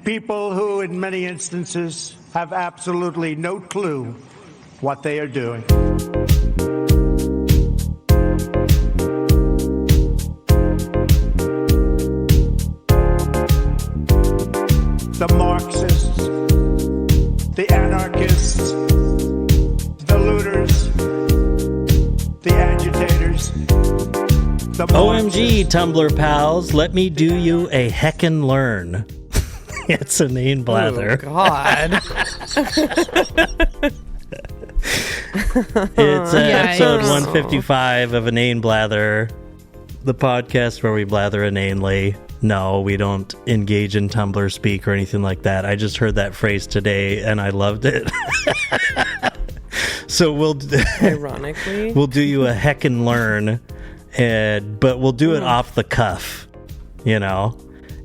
People who, in many instances, have absolutely no clue what they are doing. The Marxists, the anarchists, the looters, the agitators, the OMG, Tumblr pals, let me do you a heckin' learn. It's a name blather. Oh, God. It's episode 155 of Inane Blather, the podcast where we blather inanely. No, we don't engage in Tumblr speak or anything like that. I just heard that phrase today and I loved it. So we'll ironically we'll do you a heckin' learn, but we'll do it off the cuff, you know.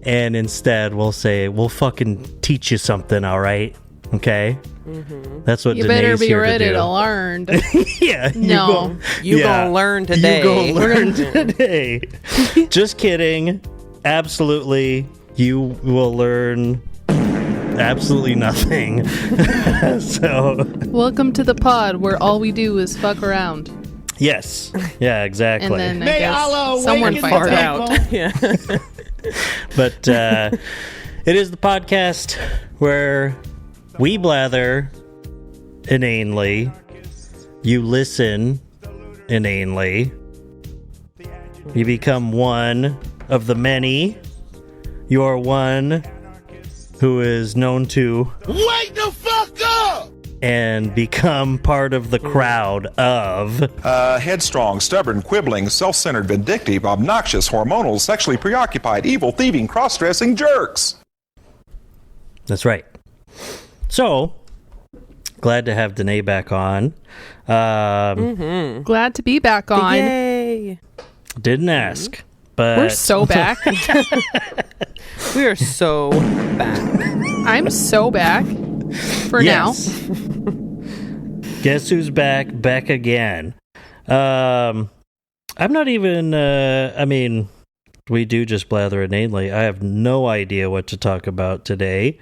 And instead we'll say we'll fucking teach you something, all right? Okay. Mm-hmm. That's what you Danae's better be here ready to to learn. Yeah. No. You gonna learn today. You gonna learn today. Just kidding. Absolutely. You will learn absolutely nothing. So welcome to the pod where all we do is fuck around. Yes. Yeah, exactly. And then I guess someone finds out. Yeah. But it is the podcast where we blather inanely, you listen inanely, you become one of the many. You are one who is known to wake the fuck up and become part of the crowd of headstrong, stubborn, quibbling, self-centered, vindictive, obnoxious, hormonal, sexually preoccupied, evil, thieving, cross-dressing jerks. That's right. So, glad to have Danae back on. Glad to be back on. Yay. Didn't ask, but We're so back. We are so back. I'm so back for yes. now. Guess who's back? Back again. I'm not even, I mean, we do just blather inanely. I have no idea what to talk about today.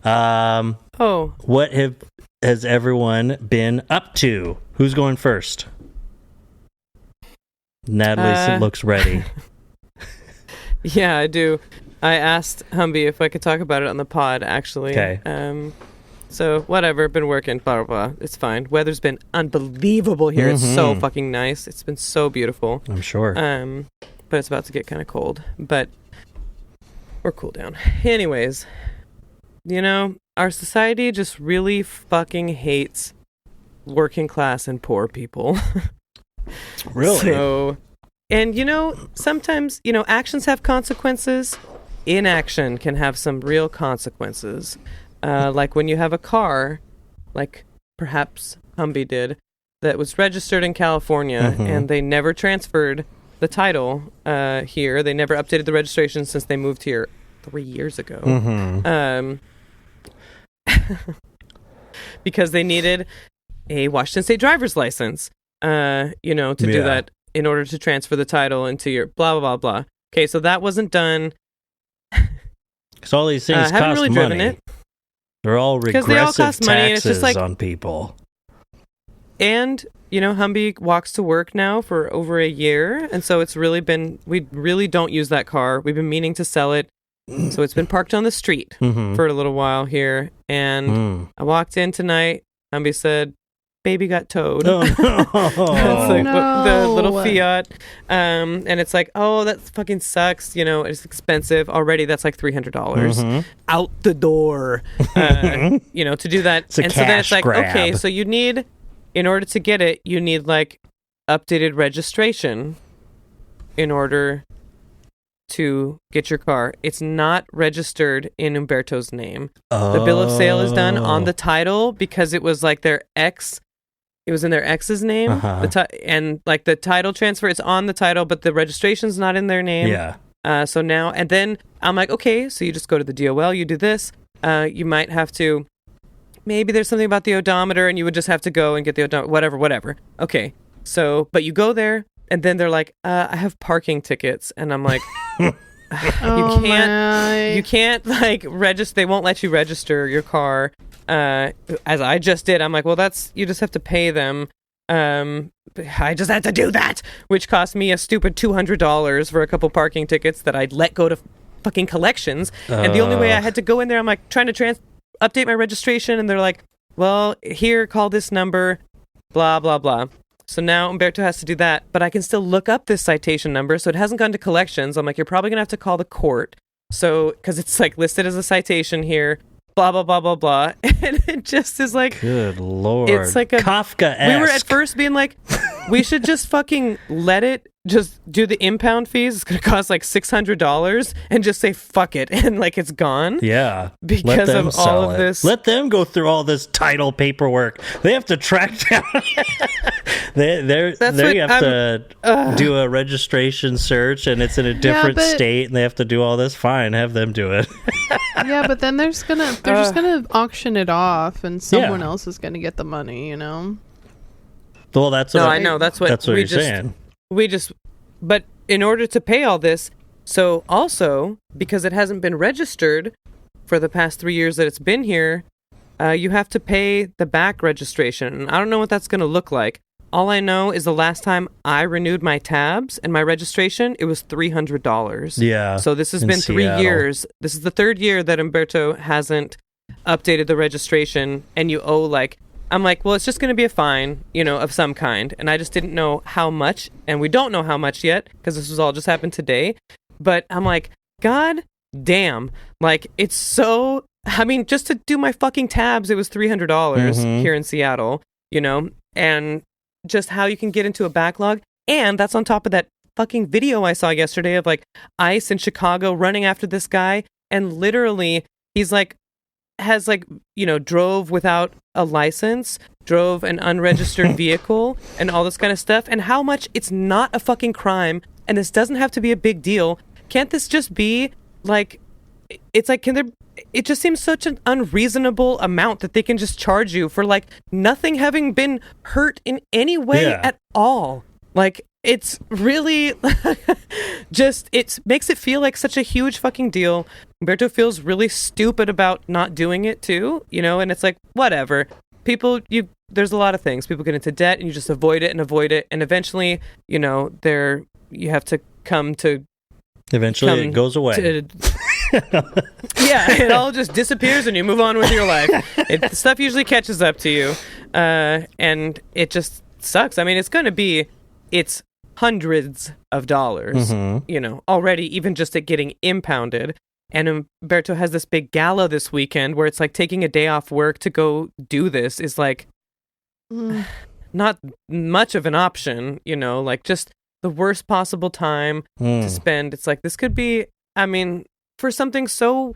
What has everyone been up to? Who's going first? Natalie looks ready. Yeah, I do. I asked Humby if I could talk about it on the pod, actually. Okay. So, whatever, been working, blah, blah, blah. It's fine. Weather's been unbelievable here. Mm-hmm. It's so fucking nice. It's been so beautiful. I'm sure. But it's about to get kind of cold. But we're cool down. Anyways, you know, our society just really fucking hates working class and poor people. Really? So, and you know, sometimes, you know, actions have consequences. Inaction can have some real consequences. Like when you have a car, like perhaps Humby did, that was registered in California, and they never transferred the title here. They never updated the registration since they moved here 3 years ago. Because they needed a Washington State driver's license, you know, to do that in order to transfer the title into your blah, blah, blah, blah. Okay, so that wasn't done. Because all these things haven't cost really money. driven it. They're all regressive they all cost money, and it's taxes just like, on people. And, you know, Humby walks to work now for over a year. And so it's really been, we really don't use that car. We've been meaning to sell it. So it's been parked on the street for a little while here. And I walked in tonight. Humby said, baby got towed. Oh, no. It's like the little Fiat. And it's like, oh, that fucking sucks. You know, it's expensive already. That's like $300 out the door, you know, to do that. It's a and so then it's like, grab. okay, so you need, in order to get it, you need like updated registration in order to get your car. It's not registered in Umberto's name. The bill of sale is done on the title because it was like their ex. It was in their ex's name, and like the title transfer, it's on the title, but the registration's not in their name. Yeah. So now, and then I'm like, okay, so you just go to the DOL, you do this. You might have to, maybe there's something about the odometer, and you would just have to go and get the odometer, whatever. Okay, so, but you go there, and then they're like, I have parking tickets, and I'm like, Oh, you can't like register. They won't let you register your car. As I just did. I'm like, well, you just have to pay them. I just had to do that, which cost me a stupid $200 for a couple parking tickets that I'd let go to fucking collections. And the only way I had to go in there, I'm like trying to update my registration, and they're like, well, here, call this number, blah, blah, blah. So now Umberto has to do that, but I can still look up this citation number, so it hasn't gone to collections. I'm like, you're probably going to have to call the court. So, because it's like listed as a citation here, blah, blah, blah, blah, blah. And it just is like... Good Lord. It's like a... Kafka-esque. We were at first being like, we should just fucking let it just do the impound fees. It's going to cost like $600 and just say, fuck it. And like, it's gone. Yeah. Because of all of this. Let them go through all this title paperwork. They have to track down. they have to do a registration search, and it's in a different state, and they have to do all this. Fine, have them do it. Yeah, but then they're just gonna auction it off, and someone else is gonna get the money. Well, that's what I know. That's what you're saying. But in order to pay all this, so also because it hasn't been registered for the past 3 years that it's been here, you have to pay the back registration. And I don't know what that's going to look like. All I know is the last time I renewed my tabs and my registration, it was $300. Yeah. So this has been 3 years. This is the third year that Umberto hasn't updated the registration, and you owe like... I'm like, well, it's just going to be a fine, of some kind. And I just didn't know how much, and we don't know how much yet, because this was all just happened today. But I'm like, God damn. Like, it's so... I mean, just to do my fucking tabs, it was $300 here in Seattle, and just how you can get into a backlog. And that's on top of that fucking video I saw yesterday of, like, ICE in Chicago running after this guy, and literally, he's like, has like, drove without a license, drove an unregistered vehicle, and all this kind of stuff, and how much it's not a fucking crime, and this doesn't have to be a big deal. Can't this just be like, it's like, it just seems such an unreasonable amount that they can just charge you for like nothing having been hurt in any way at all. Like, it's really it makes it feel like such a huge fucking deal. Umberto feels really stupid about not doing it too, and it's like, whatever. There's a lot of things. People get into debt and you just avoid it. And eventually, you have to come to... Eventually it goes away. Yeah, it all just disappears and you move on with your life. The stuff usually catches up to you. And it just sucks. I mean, it's hundreds of dollars, already, even just at getting impounded. And Umberto has this big gala this weekend where it's like taking a day off work to go do this is like not much of an option, like just the worst possible time to spend. It's like, this could be, I mean, for something so,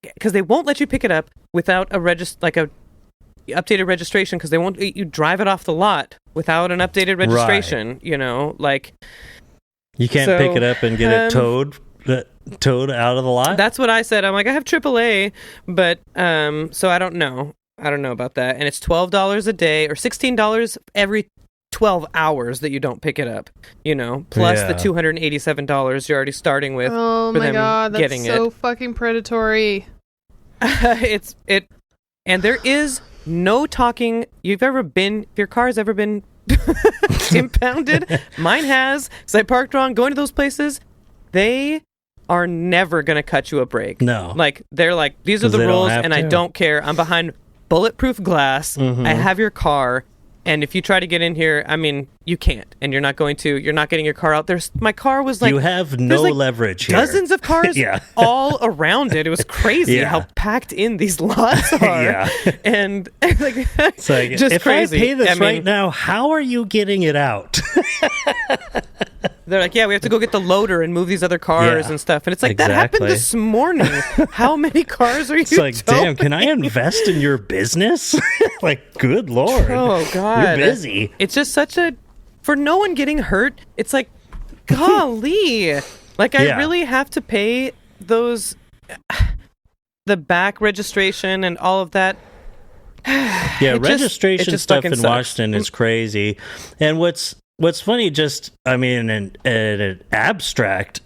because they won't let you pick it up without a updated registration, because they won't let you drive it off the lot without an updated registration. Right. Like, you can't pick it up and get it towed out of the lot. That's what I said. I'm like, I have AAA, but so I don't know about that. And it's $12 a day or $16 every 12 hours that you don't pick it up, plus the $287 you're already starting with. Oh my God, that's so fucking predatory. And there is no talking. If your car has ever been impounded, mine has, because I parked wrong, going to those places, they are never going to cut you a break. No. Like, they're like, these are the rules, and I don't care. I'm behind bulletproof glass. I have your car. And if you try to get in here, I mean, you can't, and you're not getting your car out. My car was like, you have no leverage here. Dozens of cars all around it. It was crazy how packed in these lots are. And like, it's like, just if crazy. I pay this right now, how are you getting it out? They're like, we have to go get the loader and move these other cars and stuff. And it's like, that happened this morning. How many cars are you It's like, damn, can I invest in your business? Like, good Lord. Oh, God. You're busy. It's just for no one getting hurt, it's like, golly. Like, I really have to pay those, the back registration and all of that. Registration stuff in Washington is crazy. And what's funny, in an abstract,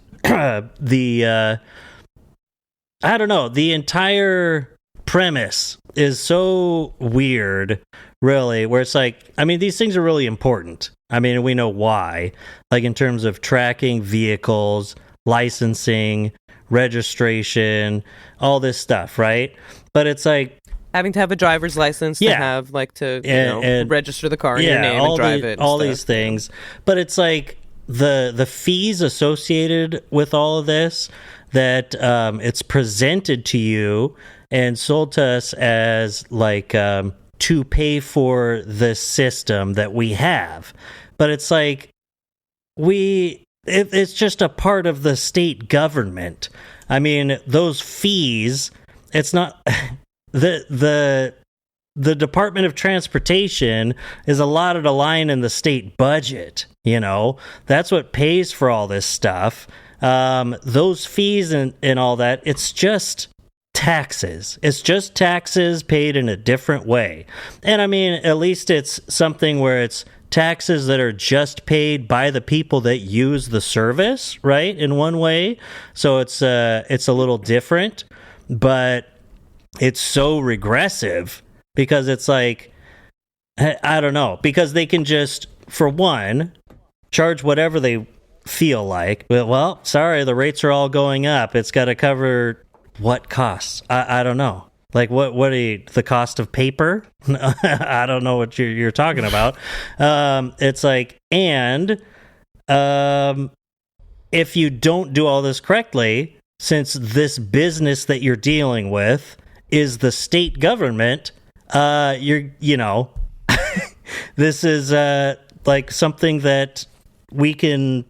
I don't know, the entire premise is so weird, really, where it's like, I mean, these things are really important. I mean, we know why, like in terms of tracking vehicles, licensing, registration, all this stuff, right? But it's like having to have a driver's license to have, like, to and register the car in your name and drive it. All these things. But it's like the fees associated with all of this, that it's presented to you and sold to us as like to pay for the system that we have. But it's like it's just a part of the state government. I mean, those fees, it's not the Department of Transportation is allotted a line in the state budget, you know. That's what pays for all this stuff. Those fees and all that, it's just taxes. It's just taxes paid in a different way. And I mean, at least it's something where it's taxes that are just paid by the people that use the service, right? In one way. So it's a little different, but it's so regressive because it's like, I don't know, because they can just, for one, charge whatever they feel like. But, well, sorry, the rates are all going up. It's got to cover what costs? I don't know. Like what the cost of paper? I don't know what you're talking about. It's like, and if you don't do all this correctly, since this business that you're dealing with is the state government, you know, this is like something that we can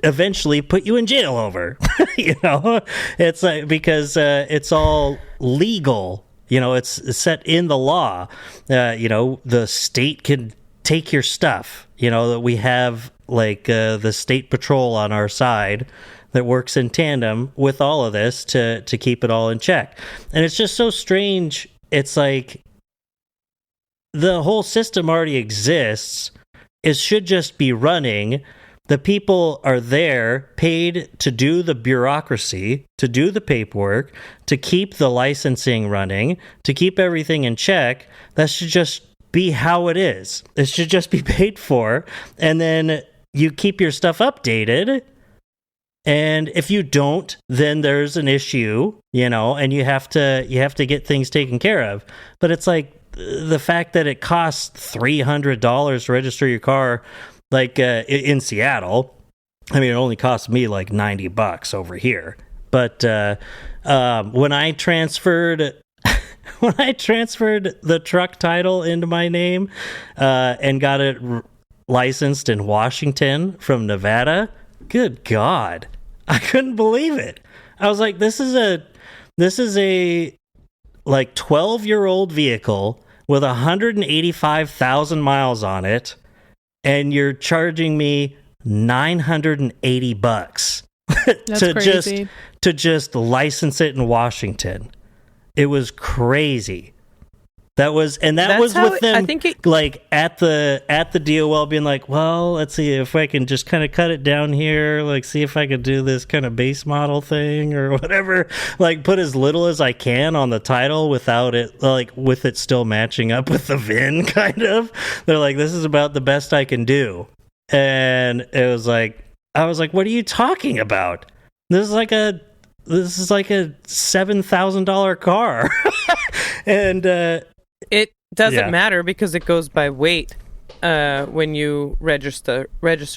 eventually put you in jail over. You know, it's like, because it's all legal, you know, it's set in the law. You know, the state can take your stuff, you know, that we have like the state patrol on our side that works in tandem with all of this to keep it all in check. And it's just so strange. It's like the whole system already exists. It should just be running. The people are there, paid to do the bureaucracy, to do the paperwork, to keep the licensing running, to keep everything in check. That should just be how it is. It should just be paid for. And then you keep your stuff updated. And if you don't, then there's an issue, you know, and you have to get things taken care of. But it's like the fact that it costs $300 to register your car, like in Seattle. I mean, it only cost me like $90 over here. But when I transferred the truck title into my name and got it licensed in Washington from Nevada, good God, I couldn't believe it. I was like, this is a like 12-year-old vehicle with 185,000 miles on it, and you're charging me $980 to just license it in Washington. It was crazy. That was with them. I think like at the DOL being like, well, let's see if I can just kind of cut it down here, like see if I could do this kind of base model thing or whatever, like put as little as I can on the title without it, like with it still matching up with the VIN, kind of. They're like, this is about the best I can do. And it was like, I was like, what are you talking about? This is like a $7,000 car. And it doesn't matter because it goes by weight when you register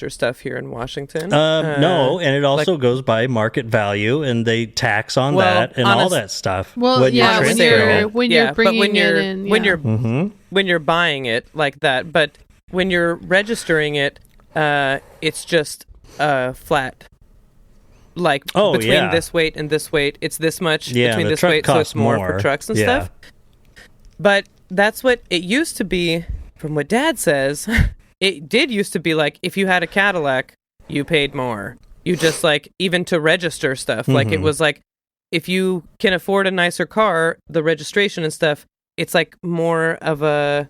stuff here in Washington. No, and it also goes by market value, and they tax on that and all that stuff. Well, when you're bringing it in, when you're buying it like that, but when you're registering it, it's just flat. Like between this weight and this weight, it's this much between this weight, so it's more for trucks and stuff. But that's what it used to be, from what Dad says. It did used to be like, if you had a Cadillac, you paid more. You just like, even to register stuff, like it was like, if you can afford a nicer car, the registration and stuff, it's like more of a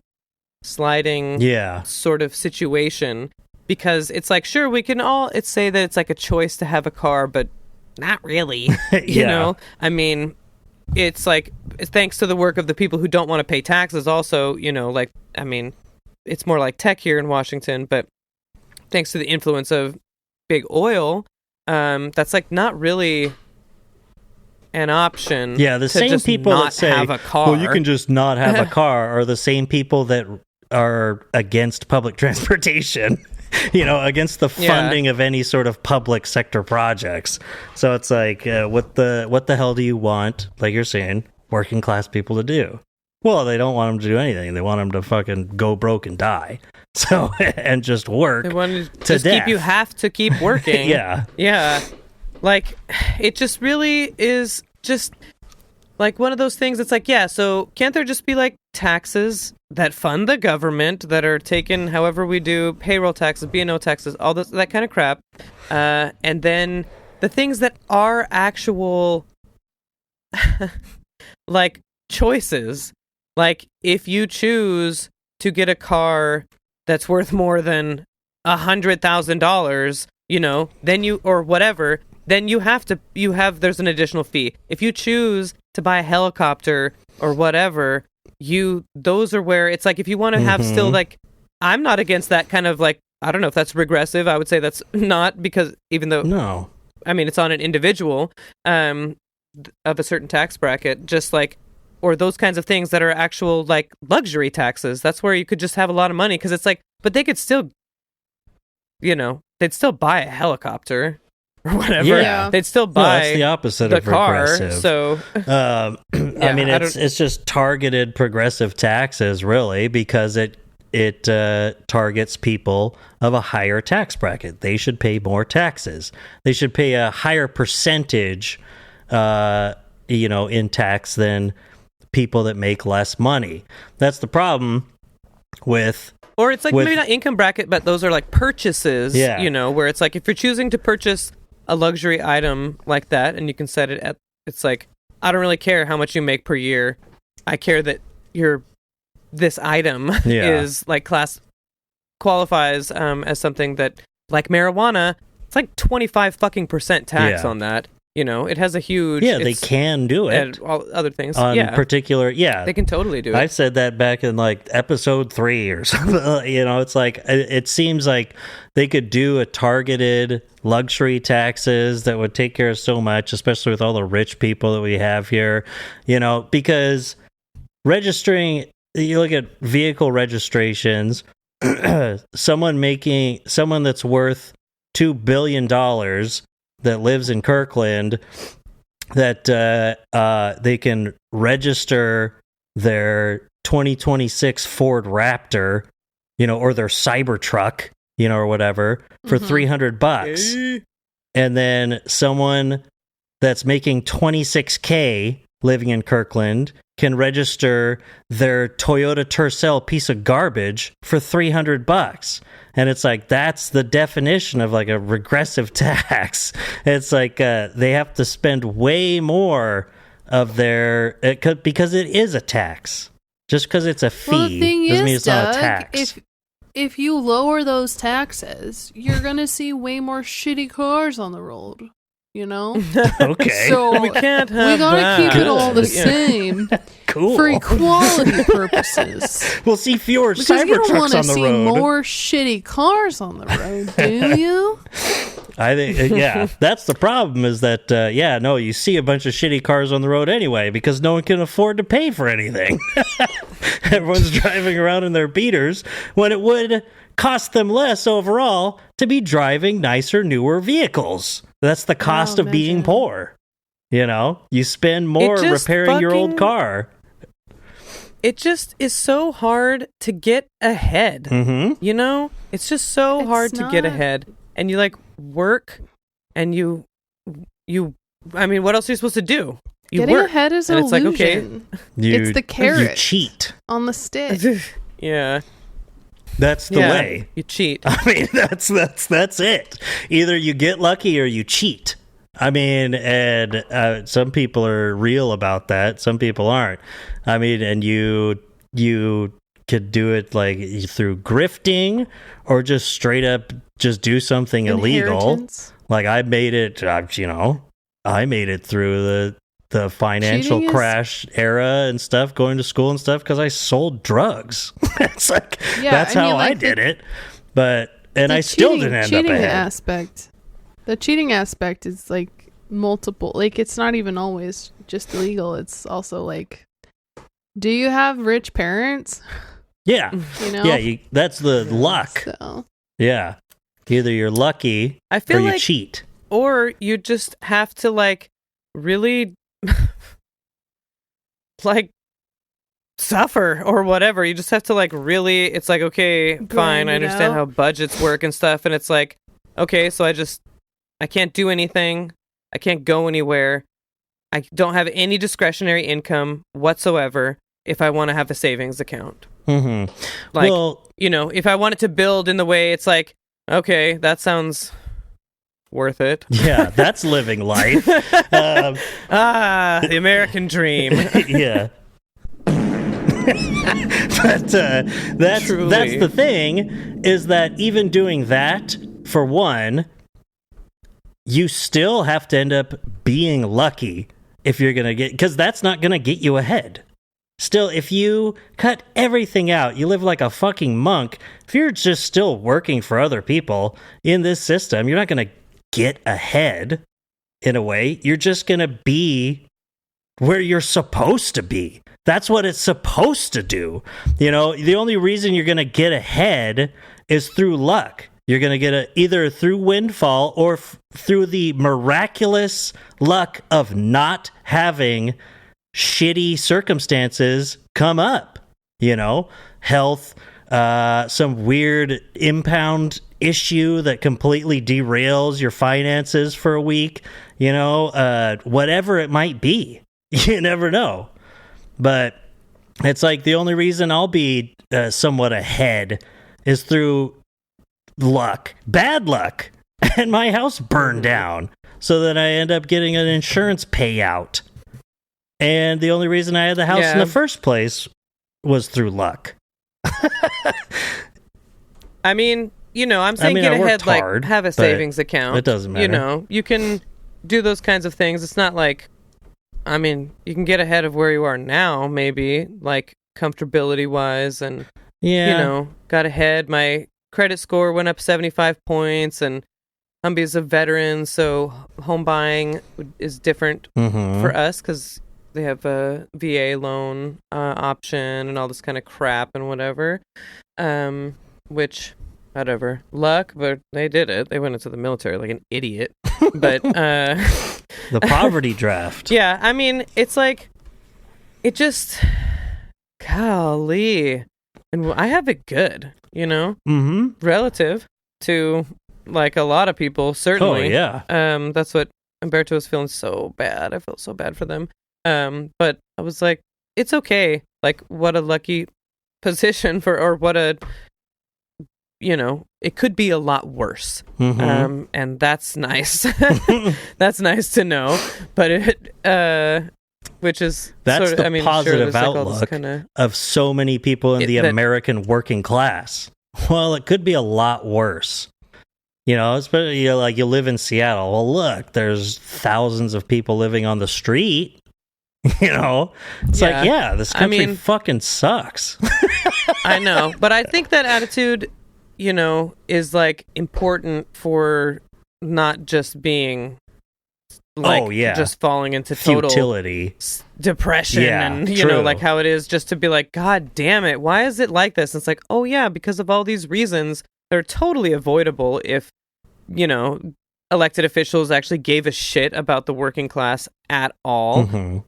sliding sort of situation. Because it's like, sure, we can all say that it's like a choice to have a car, but not really. You Yeah. know, I mean, it's like it's thanks to the work of the people who don't want to pay taxes. Also, you know, like I mean, it's more like tech here in Washington, but thanks to the influence of big oil, that's like not really an option. Yeah, the to same just people not that say, have a car. well, you can just not have a car are the same people that are against public transportation, you know, against the funding of any sort of public sector projects. So it's like, what the hell do you want, like you're saying, working class people to do? Well, they don't want them to do anything. They want them to fucking go broke and die. So, and just work They wanted to to just death. keep you have to keep working. Yeah. Yeah. Like, it just really is just like one of those things. It's like, yeah, so can't there just be like taxes that fund the government that are taken however we do, payroll taxes, B&O taxes, all this, that kind of crap. And then the things that are actual like choices, like if you choose to get a car that's worth more than $100,000, you know, then you, or whatever, then there's an additional fee. If you choose to buy a helicopter or whatever, those are where it's like, if you want to have still like, I'm not against that kind of like, I don't know if that's regressive. I would say that's not, because even though, No. I mean, it's on an individual of a certain tax bracket, just like, or those kinds of things that are actual like luxury taxes. That's where you could just have a lot of money, because it's like, but they could still, you know, they'd still buy a helicopter or whatever. Yeah. They'd still No, buy that's the opposite the of car. regressive. So I mean, it's just targeted progressive taxes, really, because it targets people of a higher tax bracket. They should pay more taxes. They should pay a higher percentage, you know, in tax than people that make less money. That's the problem with. Or it's like maybe not income bracket, but those are like purchases. Yeah. You know, where it's like if you're choosing to purchase a luxury item like that, and you can set it at, it's like, I don't really care how much you make per year. I care that this item is like qualifies as something that, like marijuana, it's like 25% tax on that. You know, it has a huge. Yeah, they can do it. And all other things. On particular, they can totally do it. I said that back in like episode 3 or something. You know, it's like, it seems like they could do a targeted luxury taxes that would take care of so much, especially with all the rich people that we have here. You know, because registering, you look at vehicle registrations, someone that's worth $2 billion that lives in Kirkland, that they can register their 2026 Ford Raptor, you know, or their Cybertruck, you know, or whatever, for $300. And then someone that's making $26K living in Kirkland can register their Toyota Tercel piece of garbage for $300. And it's like, that's the definition of like a regressive tax. It's like they have to spend way more of their, because it is a tax. Just because it's a fee Well, the thing doesn't mean is, it's not a Doug, tax. if you lower those taxes, you're gonna see way more shitty cars on the road. You know, Okay. so we can't have we gotta that. keep it all the Yeah. same Cool. for equality purposes. We'll see fewer Because you don't Cybertrucks want to on the see road. more shitty cars on the road, do you? I think, yeah, that's the problem is that, no, you see a bunch of shitty cars on the road anyway because no one can afford to pay for anything. Everyone's driving around in their beaters when it would cost them less overall to be driving nicer, newer vehicles. That's the cost of being poor. You know, you spend more repairing your old car. It just is so hard to get ahead. Mm-hmm. You know, it's just so hard to get ahead. And you like work and you I mean, what else are you supposed to do? You Getting work. ahead is and an it's like, illusion. okay. It's the carrot. You cheat. On the stick. Yeah. That's the way. You cheat. I mean, that's it. Either you get lucky or you cheat. I mean, and some people are real about that. Some people aren't. I mean, and you could do it like through grifting or just straight up just do something illegal. Like I made it, you know, I made it through the financial Cheating is- crash era and stuff, going to school and stuff, because I sold drugs. It's like, Yeah, that's I mean, how I like, did the- it. But, and The I still cheating- didn't end up cheating ahead. aspect. The cheating aspect is like multiple. Like it's not even always just illegal. It's also like, do you have rich parents? Yeah. You know. Yeah, that's the luck. So Yeah. Either you're lucky I or feel you like, cheat. or you just have to like really like suffer or whatever. You just have to like really, it's like, okay, fine, Grind I it understand out. how budgets work and stuff, and it's like, okay, so I can't do anything, I can't go anywhere, I don't have any discretionary income whatsoever if I want to have a savings account. Mm-hmm. Like, Well, you know, if I want it to build in the way, it's like, okay, that sounds worth it. yeah, that's living life. The American dream. Yeah. But that's Truly. the thing, is that even doing that, for one, you still have to end up being lucky if you're going to get, because that's not going to get you ahead. Still, if you cut everything out, you live like a fucking monk, if you're just still working for other people in this system, you're not going to get ahead in a way. You're just going to be where you're supposed to be. That's what it's supposed to do. You know, the only reason you're going to get ahead is through luck. You're going to get either through windfall or through the miraculous luck of not having shitty circumstances come up. You know, health, some weird impound issue that completely derails your finances for a week. You know, whatever it might be. You never know. But it's like the only reason I'll be somewhat ahead is through luck, bad luck, and my house burned down, so that I end up getting an insurance payout. And the only reason I had the house in the first place was through luck. I mean, you know, I'm saying get I worked ahead, hard, like have a but savings account. it doesn't matter. You know, you can do those kinds of things. It's not like, I mean, you can get ahead of where you are now, maybe, like comfortability wise, and Yeah, you know, got ahead. My credit score went up 75 points, and Humvee's a veteran, so home buying is different Mhm. for us because they have a VA loan option and all this kind of crap and whatever. Which, whatever, luck, but they did it. They went into the military like an idiot. But the poverty draft. yeah, I mean, it's like, it just, golly, and I have it good, you know, Mm-hmm. relative to like a lot of people, Oh certainly. yeah. That's what Umberto was feeling so bad. I felt so bad for them. But I was like, it's okay. Like, what a lucky position or what a, you know, it could be a lot worse. Mhm. And that's nice. That's nice to know. But it, which is That's sort of, the I mean, positive sure, there's like all this outlook kinda, of so many people in the that- American working class. Well, it could be a lot worse. You know, especially, you know, like you live in Seattle. Well, look, there's thousands of people living on the street. You know, it's Yeah. like, yeah, this I country mean- fucking sucks. I know, but I think that attitude, you know, is like important for not just being like, Oh, yeah. just falling into total Futility. depression, Yeah, and you know, true. like how it is just to be like, God damn it, why is it like this? And it's like, oh yeah, because of all these reasons that are totally avoidable if, you know, elected officials actually gave a shit about the working class at all. Mhm.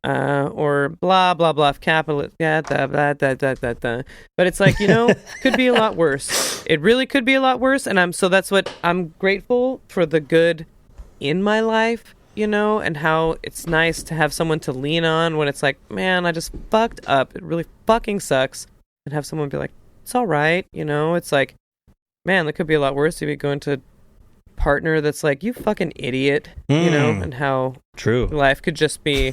Or blah blah blah capitalist, yeah, but it's like, you know, could be a lot worse. It really could be a lot worse, and that's what I'm grateful for, the good in my life, you know, and how it's nice to have someone to lean on when it's like, man, I just fucked up, it really fucking sucks, and have someone be like, it's all right, you know. It's like, man, that could be a lot worse if you go into partner that's like, you fucking idiot, you know, and how True. life could just be,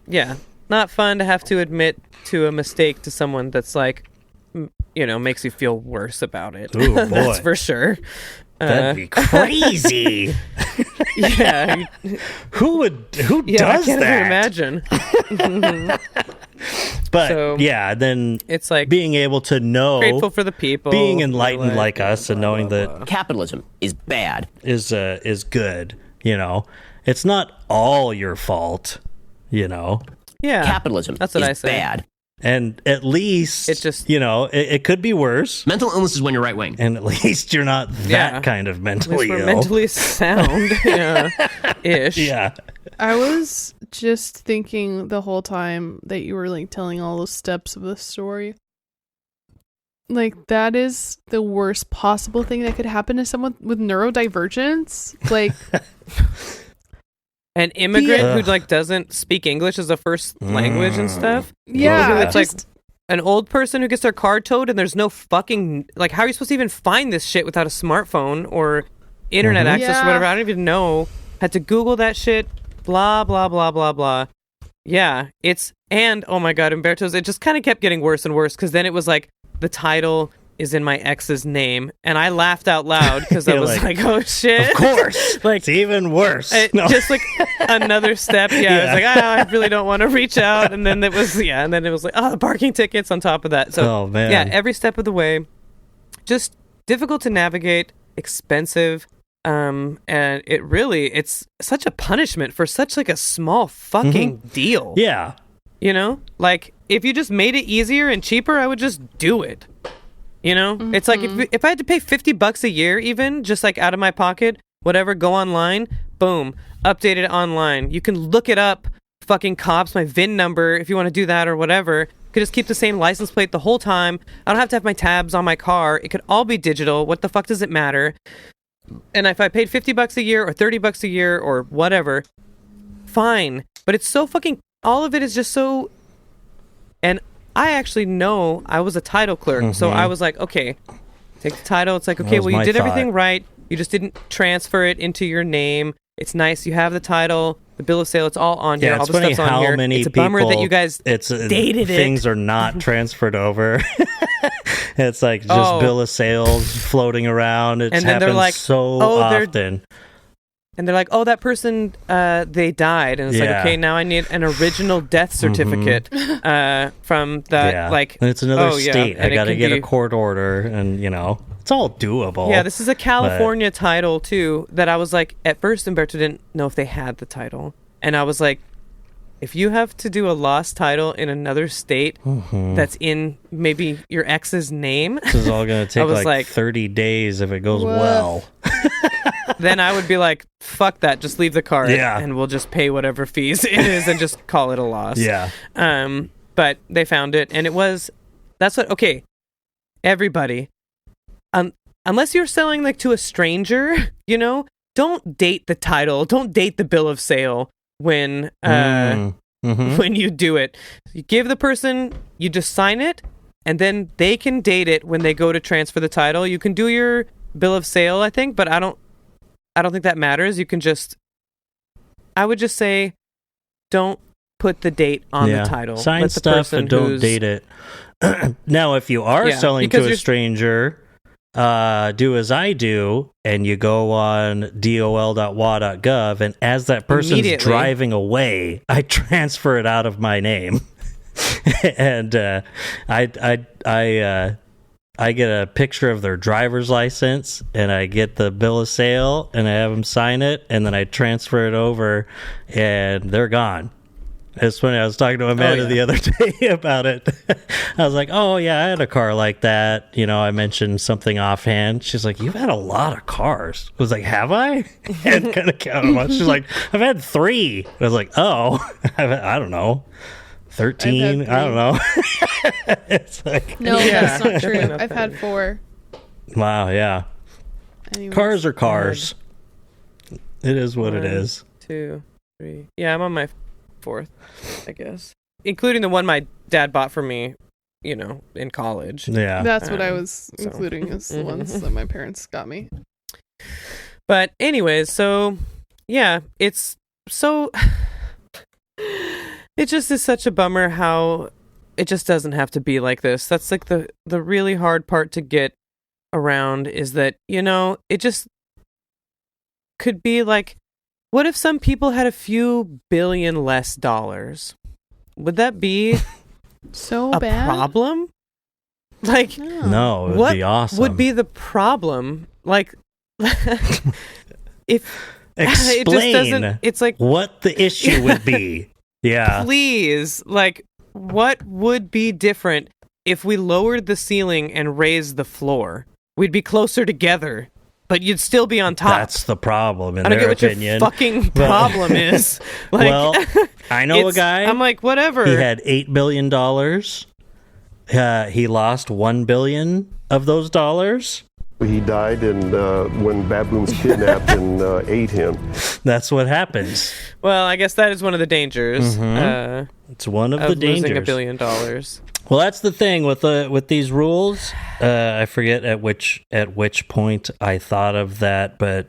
yeah, not fun to have to admit to a mistake to someone that's like, you know, makes you feel worse about it. Ooh, That's boy. for sure. That'd be crazy. Yeah. Who Yeah, I does can't that? even imagine. But So, yeah, then it's like being able to know, grateful for the people. being enlightened like us, and knowing that Capitalism is bad. is good. You know, it's not all your fault. You know, Yeah. Capitalism That's what is I say. bad. and at least It's just- you know it could be worse, Mental illness is when you're right wing. and at least you're not that Yeah. kind of At least mentally we're ill. mentally sound. Yeah. Ish. Yeah. I was just thinking the whole time that you were like telling all the steps of the story. Like, that is the worst possible thing that could happen to someone with neurodivergence. Like, An immigrant Yeah. who like doesn't speak English as a first language and stuff. yeah, It's like just an old person who gets their car towed and there's no fucking like, how are you supposed to even find this shit without a smartphone or internet access Yeah. or whatever? I don't even know. Had to Google that shit. Blah blah blah blah blah. Yeah, and oh my god, Umberto's. It just kind of kept getting worse and worse because then it was like the title is in my ex's name, and I laughed out loud because I You're was like, like, oh shit, Of course. like It's even worse. No. just like another step. Yeah, I was like, I really don't want to reach out, and then it was like, oh, the parking tickets on top of that. So Oh, man. yeah, every step of the way, just difficult to navigate, expensive. And it's such a punishment for such like a small fucking deal. Yeah. You know, like if you just made it easier and cheaper, I would just do it. You know, it's like if I had to pay $50 a year, even just like out of my pocket, whatever, go online, boom, update it online. You can look it up, fucking cops, my VIN number, if you want to do that or whatever. Could just keep the same license plate the whole time. I don't have to have my tabs on my car. It could all be digital. What the fuck does it matter? And if I paid $50 a year or $30 a year or whatever, fine. But it's so fucking, all of it is just so, and I actually know I was a title clerk. So I was like, okay, take the title. It's like, That okay, was well, you my did everything thought. right. You just didn't transfer it into your name. It's nice. You have the title, the bill of sale. It's all on here. Yeah, All it's the funny stuff's on how here. many It's a people. bummer that you guys dated it. Things are not transferred over. It's like just Oh. bill of sales floating around. It's And then they're happened like, so oh, they're- often. And they're like, oh, that person, they died. And it's like, Yeah. okay, now I need an original death certificate from that, Yeah, like, and it's another oh, yeah, state. I and it got to can get be- a court order, and you know, it's all doable. Yeah, this is a California title, too, that I was like, at first, Umberto didn't know if they had the title. And I was like, if you have to do a lost title in another state that's in maybe your ex's name, This is all going to take was like 30 days if it goes Woof. well. then I would be like, fuck that, just leave the card Yeah. and we'll just pay whatever fees it is and just call it a loss. Yeah. But they found it, and okay, everybody, unless you're selling like to a stranger, you know, don't date the title, don't date the bill of sale when when you do it. You give the person, you just sign it, and then they can date it when they go to transfer the title. You can do your bill of sale, I think, but I don't think that matters. You can just, I would just say, don't put the date on the title. Sign Let the stuff person and don't who's- date it. Now, if you are Yeah, selling because to a you're- stranger, do as I do, and you go on dol.wa.gov, and as that person's Immediately. driving away, I transfer it out of my name, and I get a picture of their driver's license, and I get the bill of sale, and I have them sign it, and then I transfer it over, and they're gone. It's funny. I was talking to Amanda the other day about it. I was like, "Oh yeah, I had a car like that." You know, I mentioned something offhand. She's like, "You've had a lot of cars." I was like, "Have I?" And kind of counted them up. She's like, "I've had 3." I was like, "Oh, I don't know, 13. I don't know." It's like, no, Yeah. that's not true. Definitely not I've had 4. wow, yeah. Anyways. Cars are cars. It is what it 1, is. 2, 3. Yeah, I'm on my 4th, I guess, including the one my dad bought for me, you know, in college. Yeah. That's what I was so- including as the ones that my parents got me. But anyways, so yeah, it's so it just is such a bummer how it just doesn't have to be like this. That's like the really hard part to get around is that, it just could be like, what if some people had a few billion less dollars? Would that be So a bad. problem? Like, No, it would what be awesome. would be the problem? Like, if Explain it just doesn't, it's like, what the issue would be. Yeah. please, like, what would be different if we lowered the ceiling and raised the floor? We'd be closer together, but you'd still be on top. That's the problem, in I don't their get what opinion. your fucking problem is. Like, Well, I know a it's- guy. I'm like, whatever. He had $8 billion. He lost $1 billion of those dollars. He died when baboons kidnapped and ate him. That's what happens. Well, I guess that is one of the dangers It's one of of the losing dangers. $1 billion. Well, that's the thing with these rules. I forget at which point I thought of that, but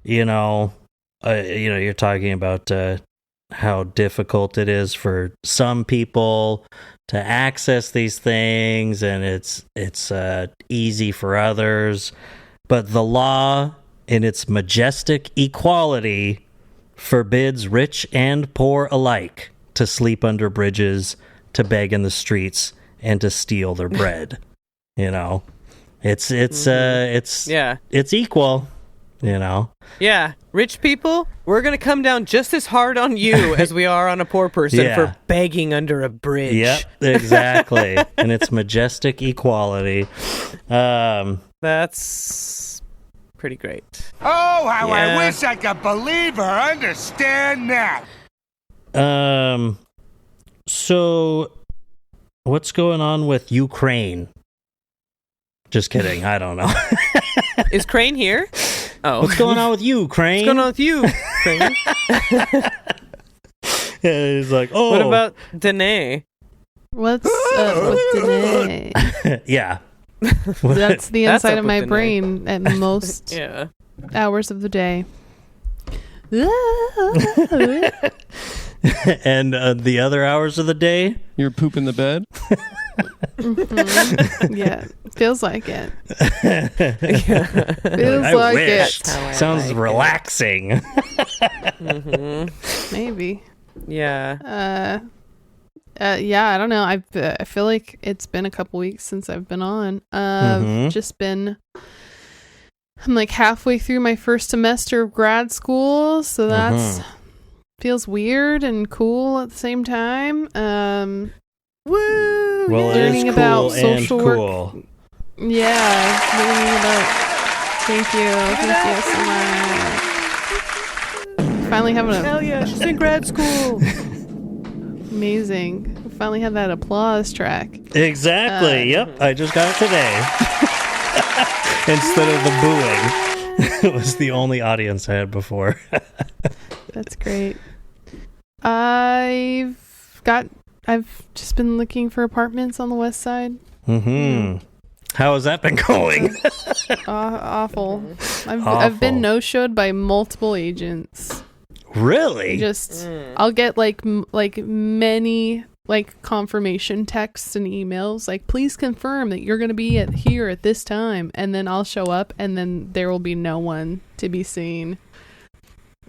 you're talking about how difficult it is for some people to access these things, and it's easy for others. But the law, in its majestic equality, forbids rich and poor alike to sleep under bridges, to beg in the streets, and to steal their bread. It's equal. Yeah, rich people, we're going to come down just as hard on you as we are on a poor person Yeah. for begging under a bridge. Yep, exactly. And it's majestic equality. That's pretty great. Oh, how Yeah. I wish I could believe or understand that. So what's going on with Ukraine? Just kidding. I don't know. Is Crane here? Oh. What's going on with Ukraine? What's going on with you, Crane? He's like, oh. What about Danae? What's up with Danae? Yeah. That's the That's inside up of with my Danae. brain at most Yeah. hours of the day. And the other hours of the day? You're pooping the bed? Yeah, feels like it. Yeah. Feels I like wish. it. How I Sounds like it. relaxing. Maybe. Yeah. Yeah, I don't know. I feel like it's been a couple weeks since I've been on. Just been. I'm like halfway through my first semester of grad school, so that's feels weird and cool at the same time. Woo! Well, learning it is about cool social and work. cool. Yeah, learning about. Thank you so much. Finally having a Hell yeah, she's in grad school. amazing. Finally had that applause track. Exactly. Yep. I just got it today. Instead of the booing. It was the only audience I had before. That's great. I've just been looking for apartments on the west side. How has that been going? Awful. I've Awful. been no-showed by multiple agents. Really? I'll get like many like confirmation texts and emails like, please confirm that you're going to be here at this time, and then I'll show up and then there will be no one to be seen.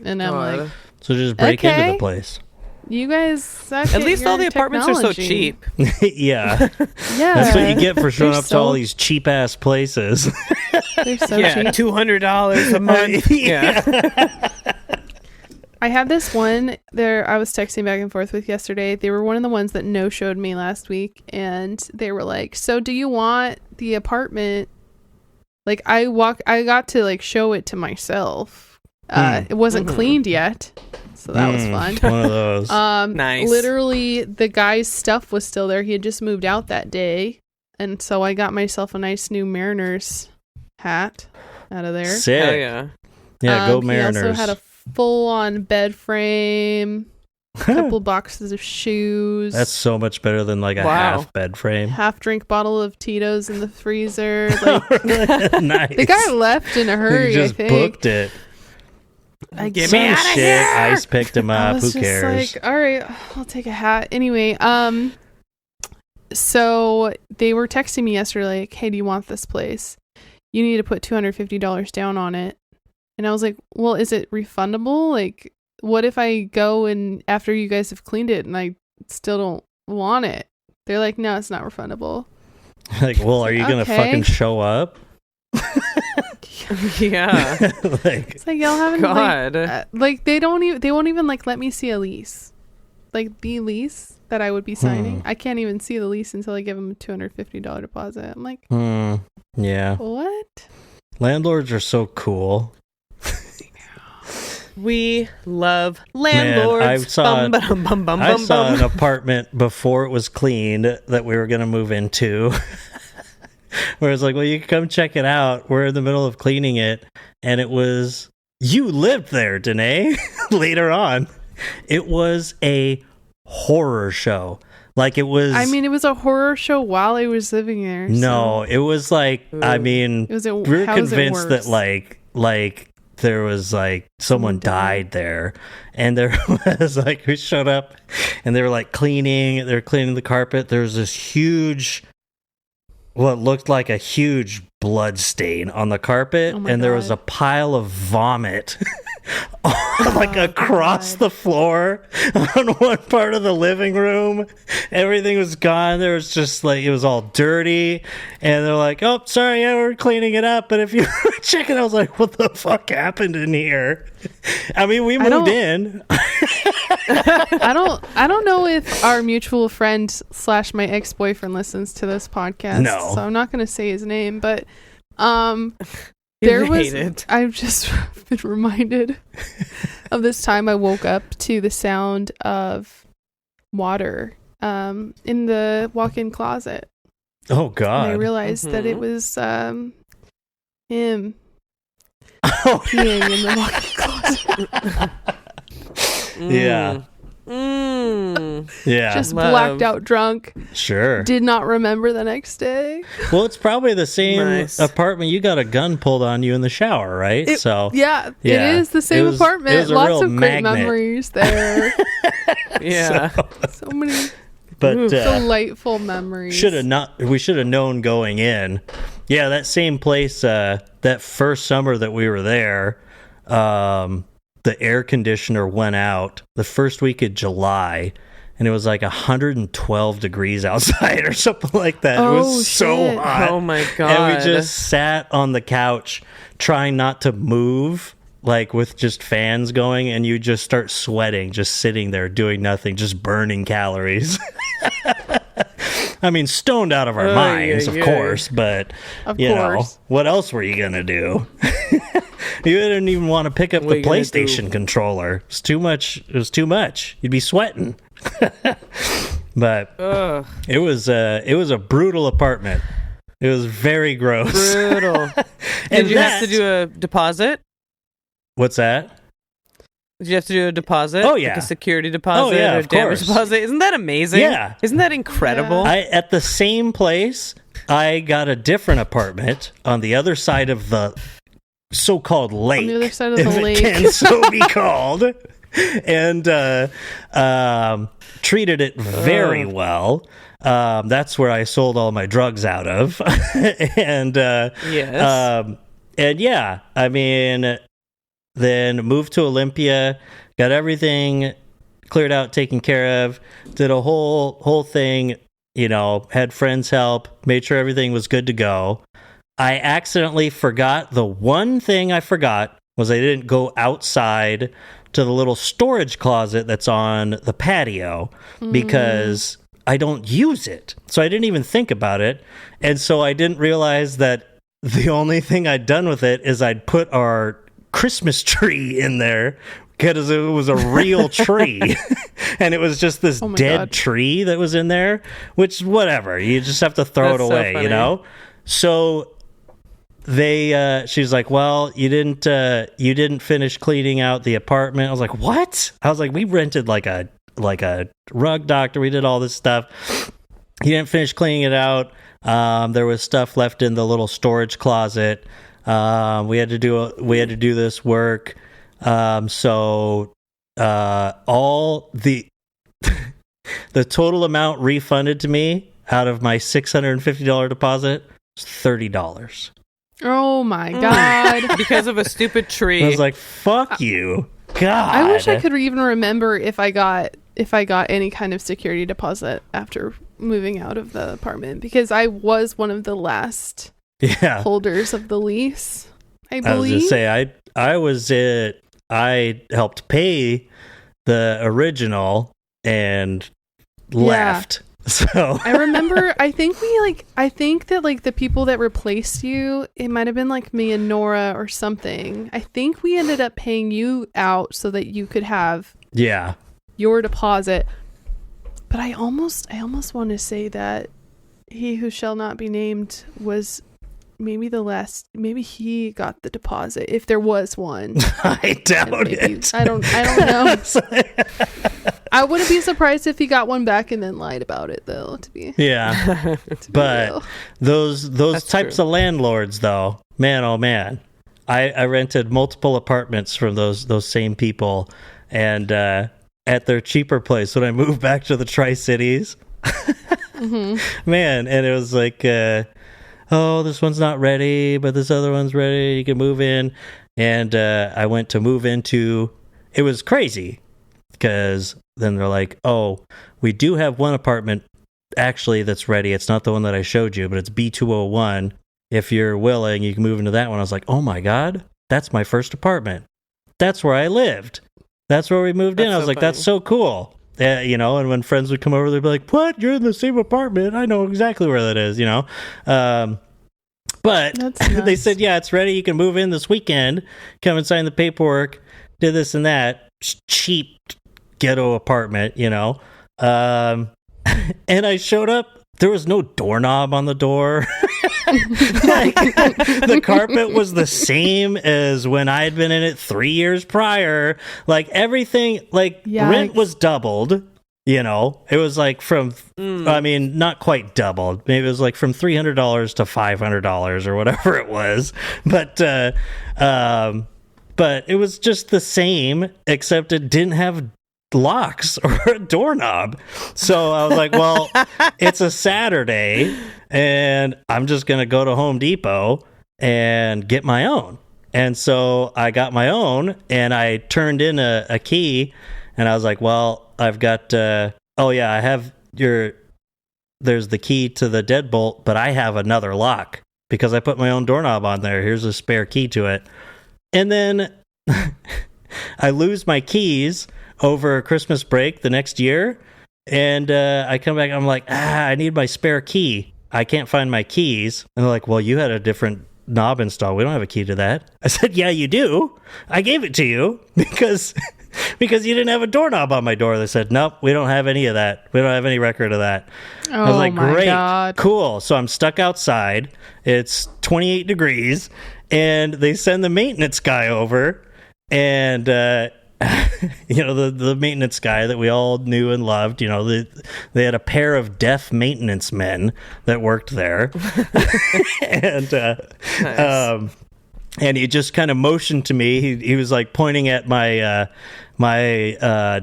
And I'm like, So just break Okay. into the place. you guys suck At least all the your apartments are so technology." cheap. Yeah. Yeah. That's what you get for showing They're up to all so- these cheap ass places. They're so Yeah, cheap. $200 a month. Yeah. I had this one there I was texting back and forth with yesterday. They were one of the ones that no-showed me last week, and they were like, so do you want the apartment? Like I got to like show it to myself. It wasn't cleaned yet, so that was fun. One of those. Nice. Literally the guy's stuff was still there. He had just moved out that day, and so I got myself a nice new Mariners hat out of there. Sick. Hell yeah. Yeah, go He Mariners. also had a full-on bed frame, a couple boxes of shoes, That's so much better than like a Wow. half bed frame. half-drink bottle of Tito's in the freezer. Like, Nice. the guy left in a hurry. He just I think. booked it. Get Some me outta shit. here! Ice picked him I up. was Who just cares? like, all right, I'll take a hat. Anyway, so they were texting me yesterday, like, hey, do you want this place? you need to put $250 down on it. And I was like, well, is it refundable? Like, what if I go and after you guys have cleaned it and I still don't want it? They're like, no, it's not refundable. Like, well, are you going to fucking show up? Yeah. Like, it's like, y'all haven't, God. like they won't even like let me see a lease. Like the lease that I would be signing. I can't even see the lease until I give them a $250 deposit. I'm like, yeah. What? Landlords are so cool. We love landlords. Man, I saw an apartment before it was cleaned that we were going to move into. Where it's like, well, you can come check it out. We're in the middle of cleaning it. And it was, you lived there, Danae, later on. It was a horror show. Like it was. I mean, it was a horror show while I was living there. No, it was like, I mean, we were convinced that like there was like someone died there. And there was like, we showed up and they were like cleaning the carpet. There was this huge, what looked like a huge blood stain on the carpet, and there was a pile of vomit like across the floor on one part of the living room. Everything was gone. There was just like, it was all dirty, and they're like, oh, sorry, yeah, we're cleaning it up, but if you check it, I was like, what the fuck happened in here? I mean, we moved in. I don't know if our mutual friend / my ex-boyfriend listens to this podcast. No. So I'm not going to say his name, but there was I've just been reminded of this time I woke up to the sound of water in the walk-in closet. Oh God. And I realized that it was him peeing in the walk-in closet. Yeah. Yeah. Just blacked out drunk. Sure. Did not remember the next day. Well, it's probably the same apartment. You got a gun pulled on you in the shower, right? Yeah, it is the same apartment. It was Lots of great memories there. Yeah. So many delightful memories. We should have known going in. Yeah, that same place, that first summer that we were there, the air conditioner went out the first week of July, and it was like 112 degrees outside or something like that. It was so hot. Oh my God. And we just sat on the couch trying not to move, like with just fans going, and you just start sweating, just sitting there doing nothing, just burning calories. I mean, stoned out of our minds, of course, but you know, what else were you going to do? You didn't even want to pick up the PlayStation controller. It's too much. It was too much. You'd be sweating. But it was a brutal apartment. It was very gross. Brutal. Did you have to do a deposit? What's that? Did you have to do a deposit? Oh, yeah. Like a security deposit or a damage deposit? Isn't that amazing? Yeah. Isn't that incredible? Yeah. At the same place, I got a different apartment on the other side of the so-called lake. On the other side of the lake. It can so be called. And treated it very well. That's where I sold all my drugs out of. And yes. And yeah, I mean, then moved to Olympia, got everything cleared out, taken care of, did a whole thing, you know, had friends help, made sure everything was good to go. I accidentally forgot, the one thing I forgot was I didn't go outside to the little storage closet that's on the patio because I don't use it. So I didn't even think about it. And so I didn't realize that the only thing I'd done with it is I'd put our Christmas tree in there because it was a real tree. And it was just this dead tree that was in there, which whatever, you just have to throw it away, you know? So she's like, well, you didn't finish cleaning out the apartment. I was like, what? I was like, we rented like a rug doctor. We did all this stuff. He didn't finish cleaning it out. There was stuff left in the little storage closet. We had to do this work. So all the total amount refunded to me out of my $650 deposit was $30. Oh my god. because of a stupid tree. I was like, fuck you. God. I wish I could even remember if I got any kind of security deposit after moving out of the apartment, because I was one of the last holders of the lease, I believe. I was just say I helped pay the original and left. So I remember I think that like the people that replaced you, it might have been like me and Nora or something. I think we ended up paying you out so that you could have your deposit. But I almost want to say that he who shall not be named was maybe he got the deposit, if there was one. I doubt it. I don't know. I wouldn't be surprised if he got one back and then lied about it, though, to be but real. those That's types true. of landlords, though, man, oh man, I rented multiple apartments from those same people, and at their cheaper place when I moved back to the Tri-Cities, man, and it was like, oh, this one's not ready, but this other one's ready, you can move in. And I went to move into, it was crazy, because then they're like, oh, we do have one apartment actually that's ready. It's not the one that I showed you, but it's B201. If you're willing, you can move into that one. I was like, oh my God, that's my first apartment. That's where I lived. That's where we moved in. I was like, that's so cool. And when friends would come over, they'd be like, what? You're in the same apartment. I know exactly where that is, But they said, yeah, it's ready. You can move in this weekend. Come and sign the paperwork. Did this and that. Cheap ghetto apartment, And I showed up. There was no doorknob on the door. The carpet was the same as when I had been in it 3 years prior. Like everything, rent was doubled. It was like from, I mean, not quite doubled. Maybe it was like from $300 to $500 or whatever it was. But it was just the same, except it didn't have locks or a doorknob. So I was like, well, it's a Saturday and I'm just going to go to Home Depot and get my own. And so I got my own and I turned in a key and I was like, well, I've got, I have there's the key to the deadbolt, but I have another lock because I put my own doorknob on there. Here's a spare key to it. And then I lose my keys over Christmas break the next year. And I come back, I'm like, I need my spare key. I can't find my keys. And they're like, well, you had a different knob installed. We don't have a key to that. I said, yeah, you do. I gave it to you because you didn't have a doorknob on my door. They said, nope, we don't have any of that. We don't have any record of that. I was like, my great, God. Cool. So I'm stuck outside. It's 28 degrees. And they send the maintenance guy over. And, the maintenance guy that we all knew and loved, they had a pair of deaf maintenance men that worked there. And, Nice. And he just kind of motioned to me. He was like pointing at my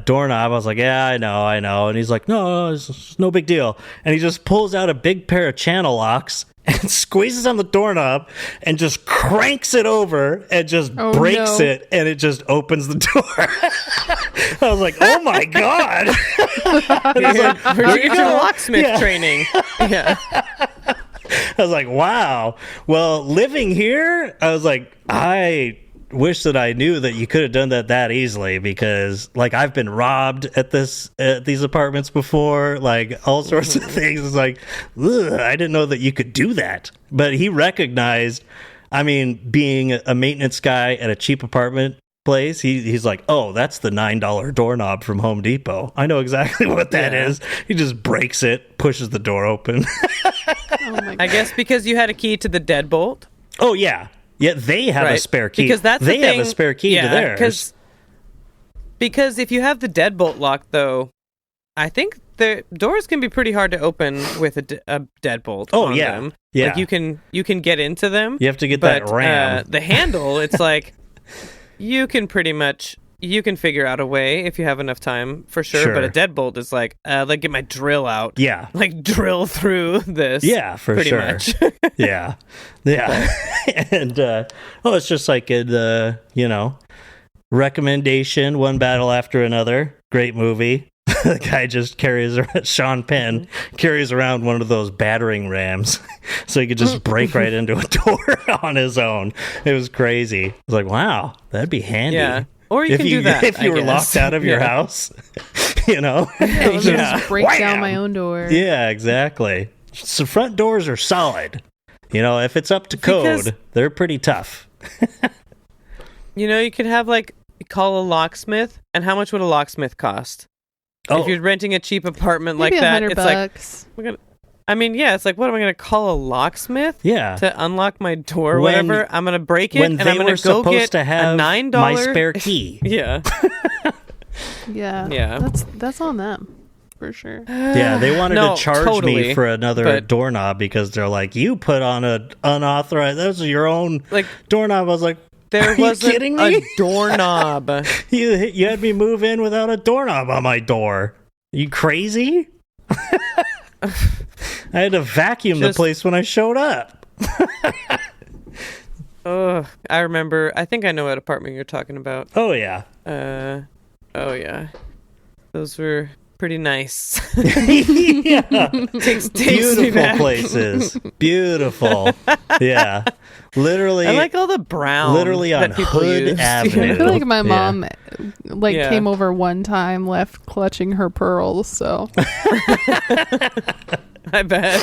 doorknob. I was like, yeah, I know. And he's like, no, it's no big deal. And he just pulls out a big pair of channel locks and squeezes on the doorknob and just cranks it over and just breaks it, and it just opens the door. I was like, oh my God. Where'd you get your locksmith training? Yeah. I was like, wow. Well, living here, I was like, I wish that I knew that you could have done that easily, because I've been robbed at these apartments before, all sorts of things. It's like, ugh, I didn't know that you could do that. But he recognized, being a maintenance guy at a cheap apartment place, he's like, oh, that's the $9 doorknob from Home Depot. I know exactly what that is. He just breaks it, pushes the door open. Oh my God. I guess because you had a key to the deadbolt. Oh yeah. Yeah, they have a spare key. Because that's they the thing. have a spare key to theirs. Because if you have the deadbolt lock, though, I think the doors can be pretty hard to open with a deadbolt. Oh on yeah, them. yeah. You can get into them. You have to get that ram. The handle, it's like you can pretty much you can figure out a way if you have enough time, for sure. But a deadbolt is like get my drill out. Yeah. Like drill through this. Yeah, for pretty sure. much. Yeah. And it's just like in recommendation, One Battle After Another, great movie. The guy just Sean Penn carries around one of those battering rams so he could just break right into a door on his own. It was crazy. I was like, wow, that'd be handy. Yeah. Or you can do that if you were locked out of your house, just break down my own door. Yeah, exactly. So front doors are solid. If it's up to code, they're pretty tough. You could have call a locksmith, and how much would a locksmith cost? Oh. If you're renting a cheap apartment Maybe like that, $100 it's bucks. it's like, what am I going to call a locksmith? Yeah. To unlock my door or whatever? I'm going to break it, and I'm going to go get to have a $9 my spare key. Yeah. Yeah. That's on them. For sure. Yeah, they wanted to charge me for another but doorknob because they're like, you put on an unauthorized, that was your own doorknob. I was like, there wasn't kidding me? a doorknob. You had me move in without a doorknob on my door. You crazy? I had to vacuum the place when I showed up. I remember. I think I know what apartment you're talking about. Oh, yeah. Oh, yeah. Those were pretty nice. Yeah. Takes Beautiful places. Beautiful. Yeah. Literally. I like all the brown. Literally on Hood Avenue. I feel like my mom came over one time, left clutching her pearls, so. I bet.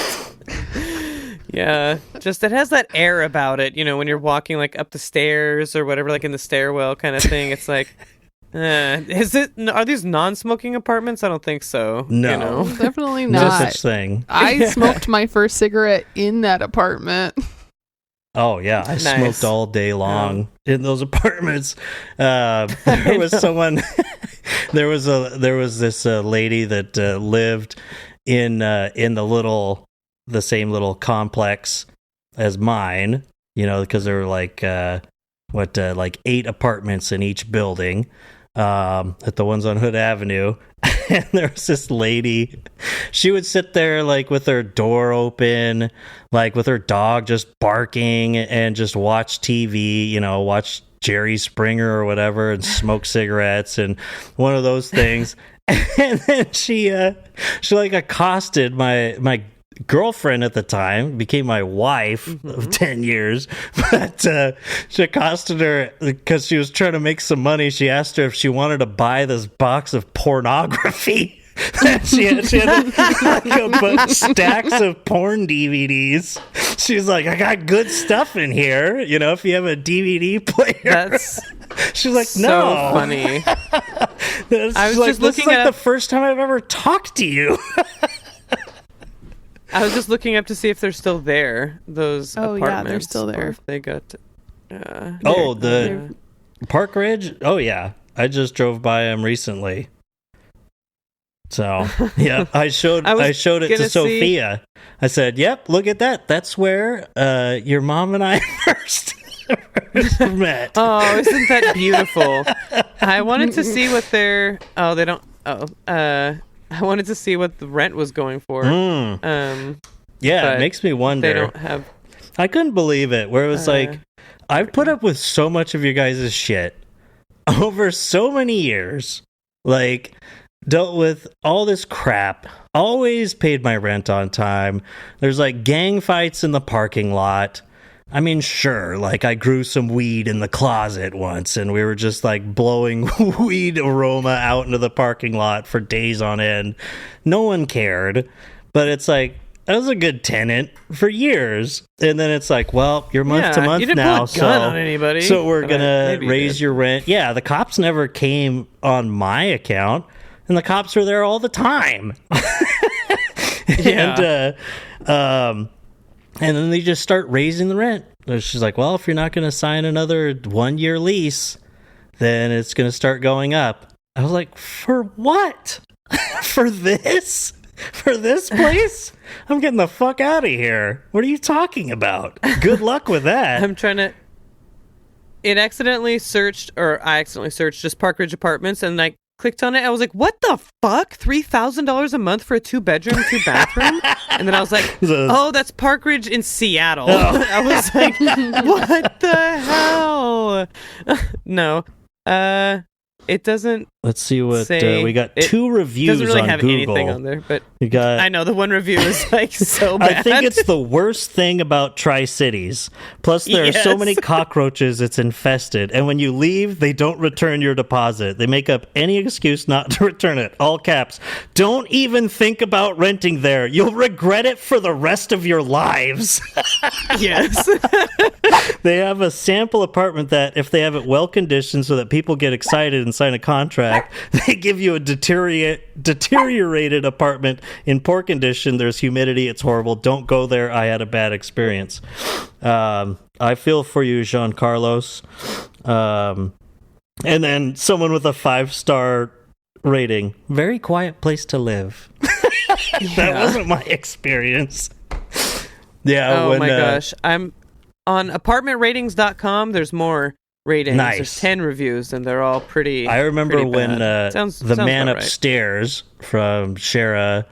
Yeah. Just it has that air about it, when you're walking up the stairs or whatever, in the stairwell kind of thing. It's like, are these non-smoking apartments? I don't think so. No. Definitely No not. such thing. I smoked my first cigarette in that apartment. Oh yeah, I smoked all day long in those apartments. There was someone. there was this lady that lived in the same little complex as mine. Because there were 8 apartments in each building. At the ones on Hood Avenue. And there was this lady, she would sit there with her door open, with her dog just barking and just watch TV, watch Jerry Springer or whatever and smoke cigarettes and one of those things. And then she accosted my girlfriend at the time, became my wife of 10 years, but she accosted her because she was trying to make some money. She asked her if she wanted to buy this box of pornography. she had a bunch stacks of porn DVDs. She's like, I got good stuff in here, if you have a DVD player. She's like, no. So funny. I was just looking at the first time I've ever talked to you. I was just looking up to see if they're still there. Those apartments. Yeah, they're still there. Or if they got. The Park Ridge. Oh yeah, I just drove by them recently. So yeah, I showed it to Sophia. I said, "Yep, look at that. That's where your mom and I first met." Oh, isn't that beautiful? I wanted to see what their. Oh, they don't. I wanted to see what the rent was going for. Yeah, it makes me wonder. They don't have. I couldn't believe it. Where it was I've put up with so much of your guys' shit over so many years. Dealt with all this crap. Always paid my rent on time. There's gang fights in the parking lot. I mean, sure, I grew some weed in the closet once, and we were just blowing weed aroma out into the parking lot for days on end. No one cared, but it's I was a good tenant for years, and then it's well, you're month to month you didn't now, pull a gun on anybody, so we're gonna raise your rent. Yeah, the cops never came on my account, and the cops were there all the time. Yeah. And then they just start raising the rent. She's like, well, if you're not going to sign another 1-year lease, then it's going to start going up. I was like, for what? For this? For this place? I'm getting the fuck out of here. What are you talking about? Good luck with that. I'm trying to it accidentally searched, or I accidentally searched just Park Ridge Apartments, and I clicked on it. I was like, what the fuck? $3,000 a month for a 2-bedroom, 2-bathroom? And then I was like, oh, that's Park Ridge in Seattle. Oh. I was like, what the hell? No. It doesn't. Let's see what say, we got. 2 reviews doesn't really on have Google. anything on there, but you got. I know the one review is like so bad. I think it's the worst thing about Tri-Cities. Plus, there are so many cockroaches, it's infested. And when you leave, they don't return your deposit. They make up any excuse not to return it. All caps. Don't even think about renting there. You'll regret it for the rest of your lives. Yes. They have a sample apartment that, if they have it well conditioned so that people get excited and sign a contract, they give you a deteriorated apartment in poor condition. There's humidity. It's horrible. Don't go there. I had a bad experience. I feel for you, Jean Carlos. And then someone with a 5-star rating. Very quiet place to live. That wasn't my experience. Yeah. Oh my gosh. I'm on apartmentratings.com. There's more ratings. Nice. There's 10 reviews, and they're all pretty. I remember pretty when sounds the man about right. upstairs from Shara,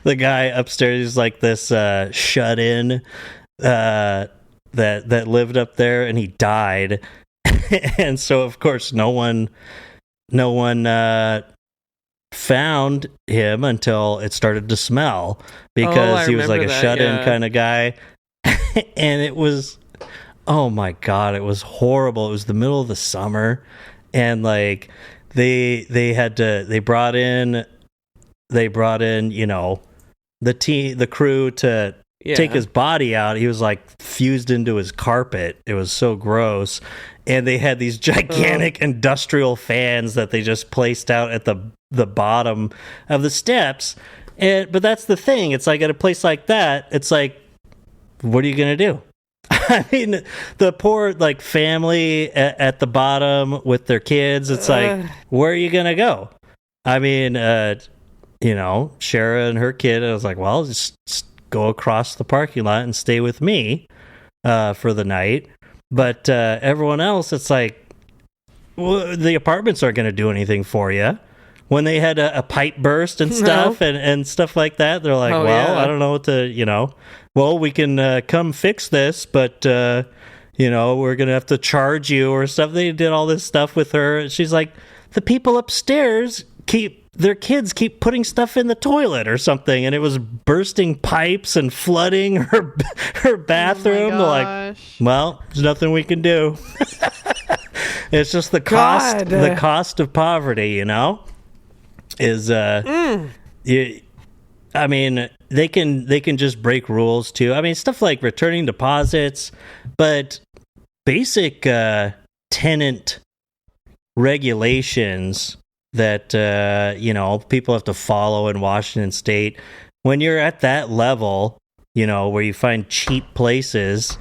the guy upstairs is like this shut in that lived up there, and he died, and so of course no one found him until it started to smell, because he was like a shut-in kind of guy. And it was, oh my god, it was horrible. It was the middle of the summer, and like they brought in you know, the crew to take his body out. He was like fused into his carpet. It was so gross. And they had these gigantic industrial fans that they just placed out at the bottom of the steps. But that's the thing. It's like at a place like that, it's like, what are you going to do? I mean, the poor like family at the bottom with their kids, it's like, where are you going to go? I mean, you know, Shara and her kid, I was like, well, just go across the parking lot and stay with me for the night. But everyone else, it's like, well, the apartments aren't going to do anything for you. When they had a pipe burst and stuff and stuff like that, they're like, I don't know what to, you know, well, we can come fix this, but, you know, we're going to have to charge you or stuff. They did all this stuff with her. She's like, the people upstairs their kids keep putting stuff in the toilet or something, and it was bursting pipes and flooding her bathroom. Oh, they're like, well, there's nothing we can do. It's just the cost of poverty, you know, is I mean, they can just break rules too. I mean, stuff like returning deposits, but basic tenant regulations that you know, people have to follow in Washington State. When you're at that level, you know, where you find cheap places,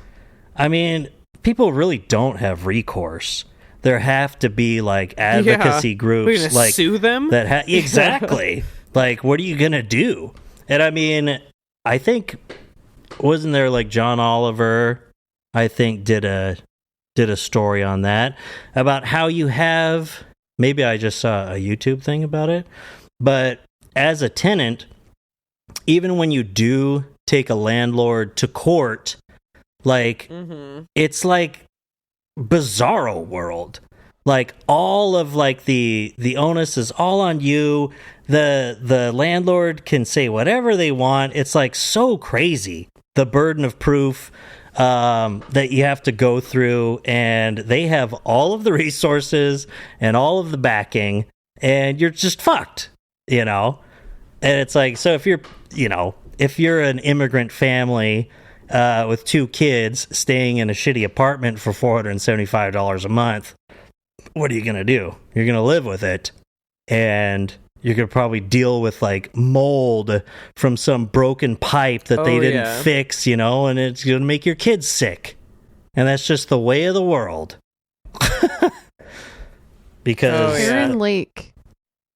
I mean, people really don't have recourse. There have to be like advocacy groups, we're gonna like sue them. That exactly. Like, what are you gonna do? And I mean, I think, wasn't there like John Oliver? I think did a story on that about how you have. Maybe I just saw a YouTube thing about it, but as a tenant, even when you do take a landlord to court, like it's like bizarro world. Like all of like the onus is all on you. The landlord can say whatever they want. It's like so crazy. The burden of proof that you have to go through, and they have all of the resources and all of the backing, and you're just fucked, you know? And it's like, so if you're an immigrant family with 2 kids staying in a shitty apartment for $475 a month, what are you going to do? You're going to live with it, and you're going to probably deal with like mold from some broken pipe that they didn't fix, you know, and it's going to make your kids sick. And that's just the way of the world. Because Heron Lake.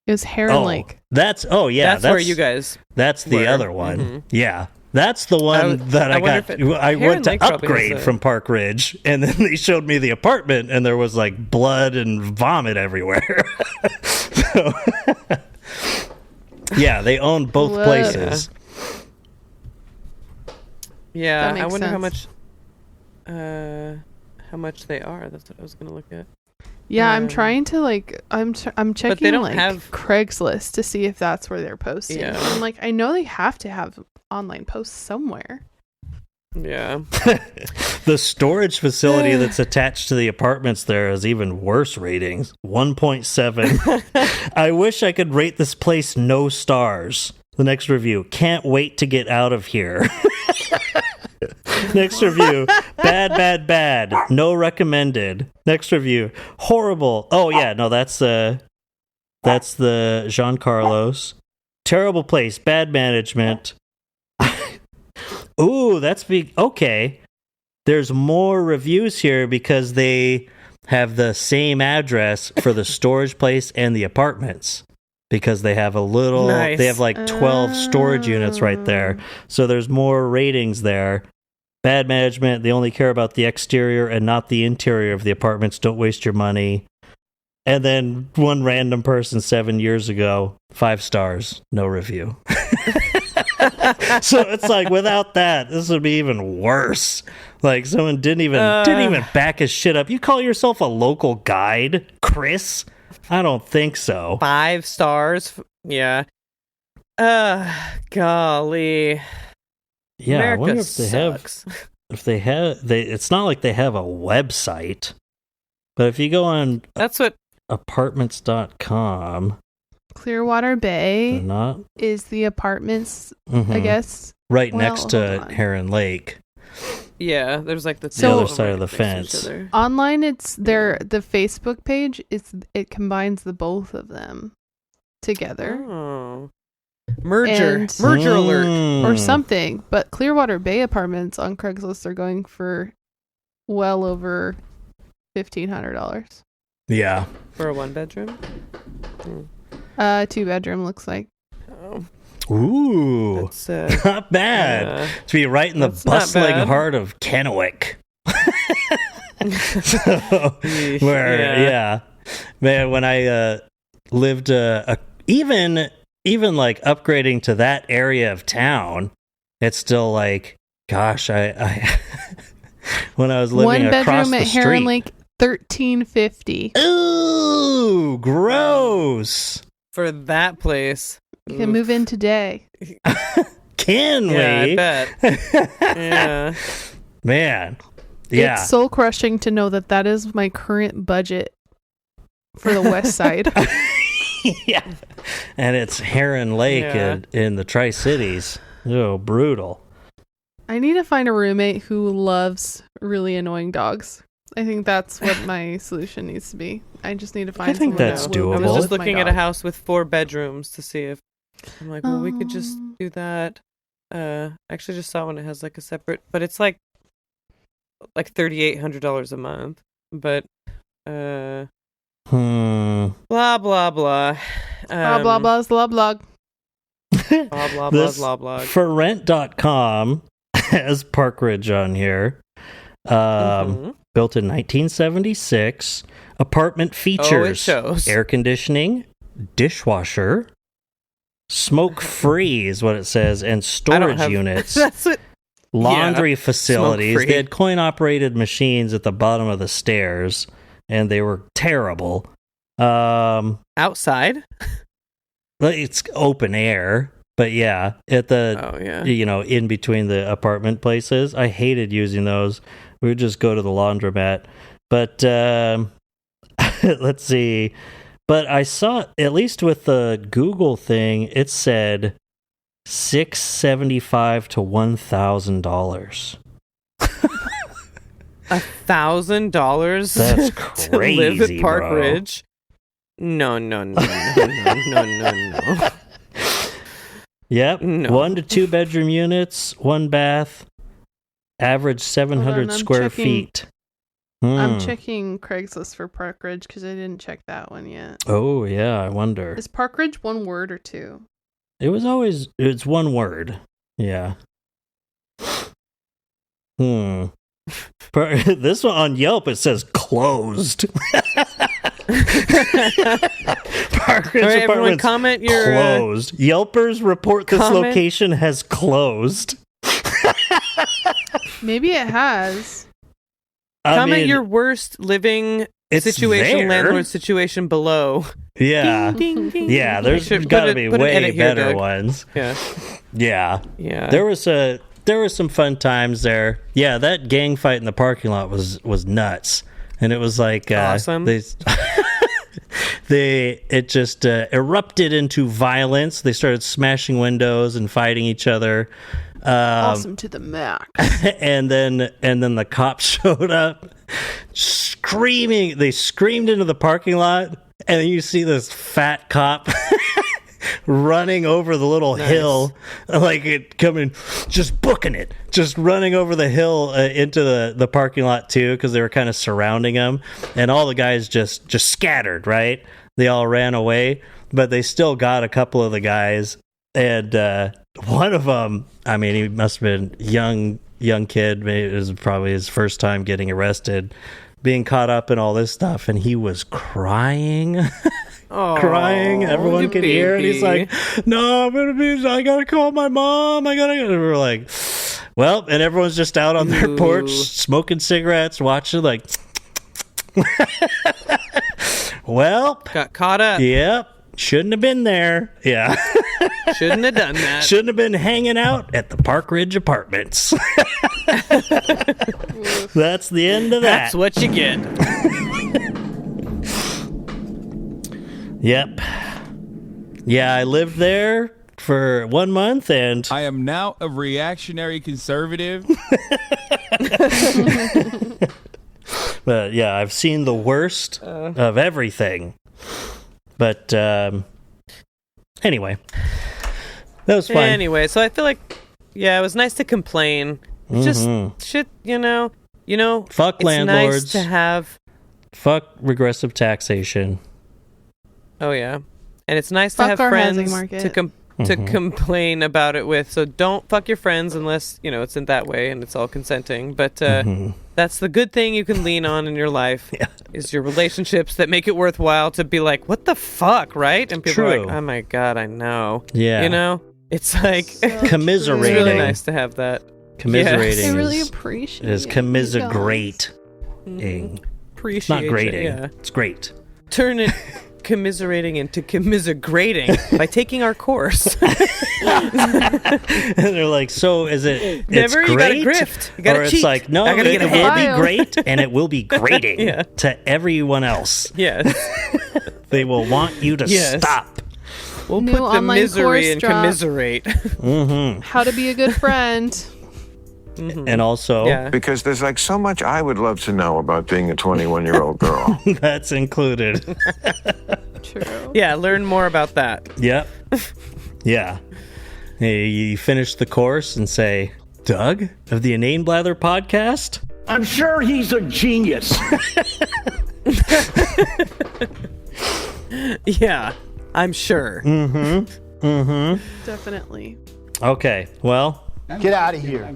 It was Heron Lake. That's where you guys That's the were. other one. Yeah. That's the one that I wonder got. if I went to Heron Lake probably has upgrade a- from Park Ridge, and then they showed me the apartment, and there was like blood and vomit everywhere. So, yeah, they own both Whoa. places. Yeah, That I makes wonder sense. how much they are. That's what I was gonna look at. Yeah, I'm Um, trying to I'm checking don't like have- Craigslist to see if that's where they're posting. Yeah. I'm like, I know they have to have online posts somewhere. Yeah. The storage facility that's attached to the apartments there has even worse ratings. 1.7. I wish I could rate this place no stars. The next review. Can't wait to get out of here. Next review. Bad. No recommended. Next review. Horrible. Oh yeah, no, that's the Jean Carlos. Terrible place. Bad management. Ooh, that's big. Okay. There's more reviews here because they have the same address for the storage place and the apartments. Because they have Nice. they have like 12 storage units right there. So there's more ratings there. Bad management, they only care about the exterior and not the interior of the apartments. Don't waste your money. And then one random person 7 years ago, 5 stars, no review. So it's like without that, this would be even worse. Like someone didn't even back his shit up. You call yourself a local guide, Chris? I don't think so. 5 stars. Yeah. Golly. Yeah, America I wonder if sucks. it's not like they have a website. But if you go on That's what. apartments.com, Clearwater they're Bay not is the apartments, I Mhm. guess. right Well, next to hold on. Heron Lake. Yeah, there's like the The other two side of the right next to each fence. other. Online, it's the Facebook page. It combines the both of them together Oh. Merger. And- Merger alert. or Mm. something. But Clearwater Bay apartments on Craigslist are going for well over $1,500. Yeah. For a 1-bedroom? 2-bedroom looks like. Oh, Ooh. that's Not bad. To be right in the That's not bustling bad. heart of Kennewick. So, yeah. Man, when I lived even like upgrading to that area of town, it's still like, gosh, I when I was living One across bedroom the at Heron street. Lake, $1,350. Ooh, gross. For that place. You can move in today. Can Yeah, we? I bet. Yeah. Man. Yeah. It's soul crushing to know that is my current budget for the west side. Yeah. And it's Heron Lake Yeah. in the Tri-Cities. Oh, brutal. I need to find a roommate who loves really annoying dogs. I think that's what my solution needs to be. I just need to find think someone that's that will I doable. was live just with my looking at a dog. house with 4 bedrooms to see if I'm like, well, we could just Oh. do that. I actually just saw one that has like a separate, but it's like $3,800 a month. But blah blah blah. Blah blah blah blah blah. Blah blah blah This blah blah. For rent.com has Park Ridge on here. Mhm. Built in 1976. Apartment features shows. air conditioning, dishwasher, smoke free is what it says, and I don't storage have units. That's what. Laundry facilities. smoke-free. They had coin operated machines at the bottom of the stairs, and they were terrible. Outside. It's open air, but yeah, at the Oh yeah. in between the apartment places, I hated using those. We would just go to the laundromat. But let's see. But I saw, at least with the Google thing, it said $675 to $1,000. $1,000 That's to live crazy, at Park bro. Ridge? No. Yep. No. 1 to 2 bedroom units, 1 bath, average 700 I'm square checking- feet. I'm checking Craigslist for Park Ridge because I didn't check that one yet. Oh, yeah, I wonder. Is Park Ridge one word or two? It's one word. Yeah. This one on Yelp, it says closed. Parkridge All right, everyone, Apartments comment your closed. Yelpers report this comment- location has closed. Maybe it has. comment your worst living it's situation, there. landlord situation below. Yeah. Ding, ding, ding. Yeah, there's Should got to put be an way edit here, better Doug. ones. Yeah. Yeah. Yeah. There was some fun times there. Yeah, that gang fight in the parking lot was nuts. And it was like awesome. It just erupted into violence. They started smashing windows and fighting each other. Awesome to the max. and then the cops showed up screaming. They screamed into the parking lot, and then you see this fat cop running over the little hill, like it coming, just booking it, just running over the hill into the parking lot too, because they were kind of surrounding him, and all the guys just scattered. Right, they all ran away, but they still got a couple of the guys, and one of them, I mean, he must have been young kid. Maybe it was probably his first time getting arrested, being caught up in all this stuff, and he was crying. Crying, everyone could hear it. He's like, "No, I gotta call my mom. And we're like, well, and everyone's just out on their porch smoking cigarettes, watching like, well, Got caught up. Yep, shouldn't have been there. Yeah, Shouldn't have done that. shouldn't have been hanging out at the Park Ridge Apartments. That's the end of that. That's what you get. Yep. Yeah, I lived there for 1 month, and I am now a reactionary conservative. but yeah, I've seen the worst of everything. But anyway, that was fun. Anyway, so I feel like, yeah, it was nice to complain. It's just shit, you know. Fuck it's landlords. nice to have. Fuck regressive taxation. Oh yeah, and it's nice to Fuck have our housing friends market. to complain about it with. So don't fuck your friends unless it's in that way and it's all consenting. But that's the good thing you can lean on in your life is your relationships that make it worthwhile to be like, what the fuck, right? And people are True. like, oh my god, I know. Yeah. It's like Commiserating. it's really nice to have that. Commiserating. Yes. I really is, appreciate is it. commiserating. Appreciate Not grating. it, yeah. It's great. Turn it commiserating into commiserating by taking our course. And they're like, so is it? Never, it's you gotta great, grift. You gotta or cheat. it's like, no, I gotta it get will ahead. be great, and it will be grating Yeah. to everyone else. Yes. They will want you to Yes. stop. We'll New put the online misery course in drop. commiserate. How to be a good friend. And also, Yeah. Because there's like so much I would love to know about being a 21-year-old girl. that's included. True. Yeah, learn more about that. Yep. Yeah. Hey, you finish the course and say, Doug of the Inane Blather podcast? I'm sure he's a genius. Yeah, I'm sure. Definitely. Okay, well, Get out of here.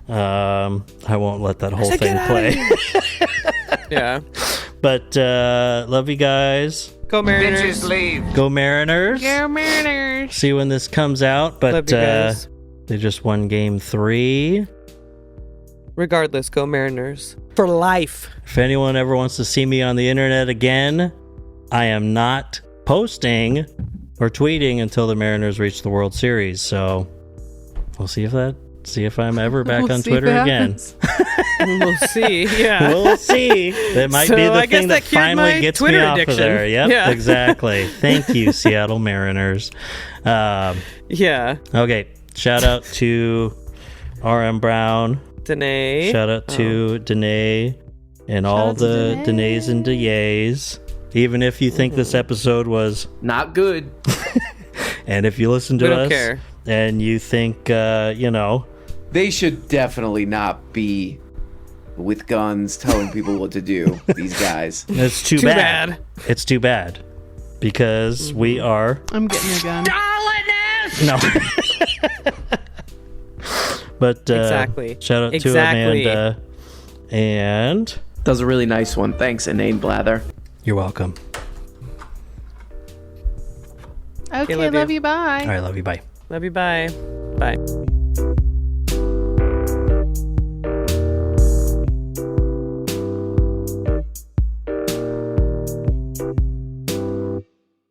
I won't let that whole thing play. Yeah. But love you guys. Go Mariners. Go Mariners. Go Mariners. See when this comes out, but Love you guys. they just won game 3. Regardless, go Mariners. For life. If anyone ever wants to see me on the internet again, I am not posting or tweeting until the Mariners reach the World Series. So we'll see if I'm ever back We'll on see if Twitter it again. happens. We'll see. Yeah. We'll see. That might So be the I guess thing that that cured finally my gets Twitter me off addiction. of there. Yep, Yeah. exactly. Thank you, Seattle Mariners. Yeah. Okay, shout out to RM Brown. Danae. Shout out to Danae and all out to the Danae. Danaes and Dayays. Even if you think this episode was, Not good. and if you listen to We don't us care. and you think, They should definitely not be with guns telling people what to do, these guys. it's too bad. It's too bad. Because we are I'm getting a gun. no. But Exactly. shout out Exactly. to Amanda. And That was a really nice one. Thanks, Inane Blather. you're welcome. Okay, love love you. you. Bye. All right, love you. Bye. Love you. Bye. Bye.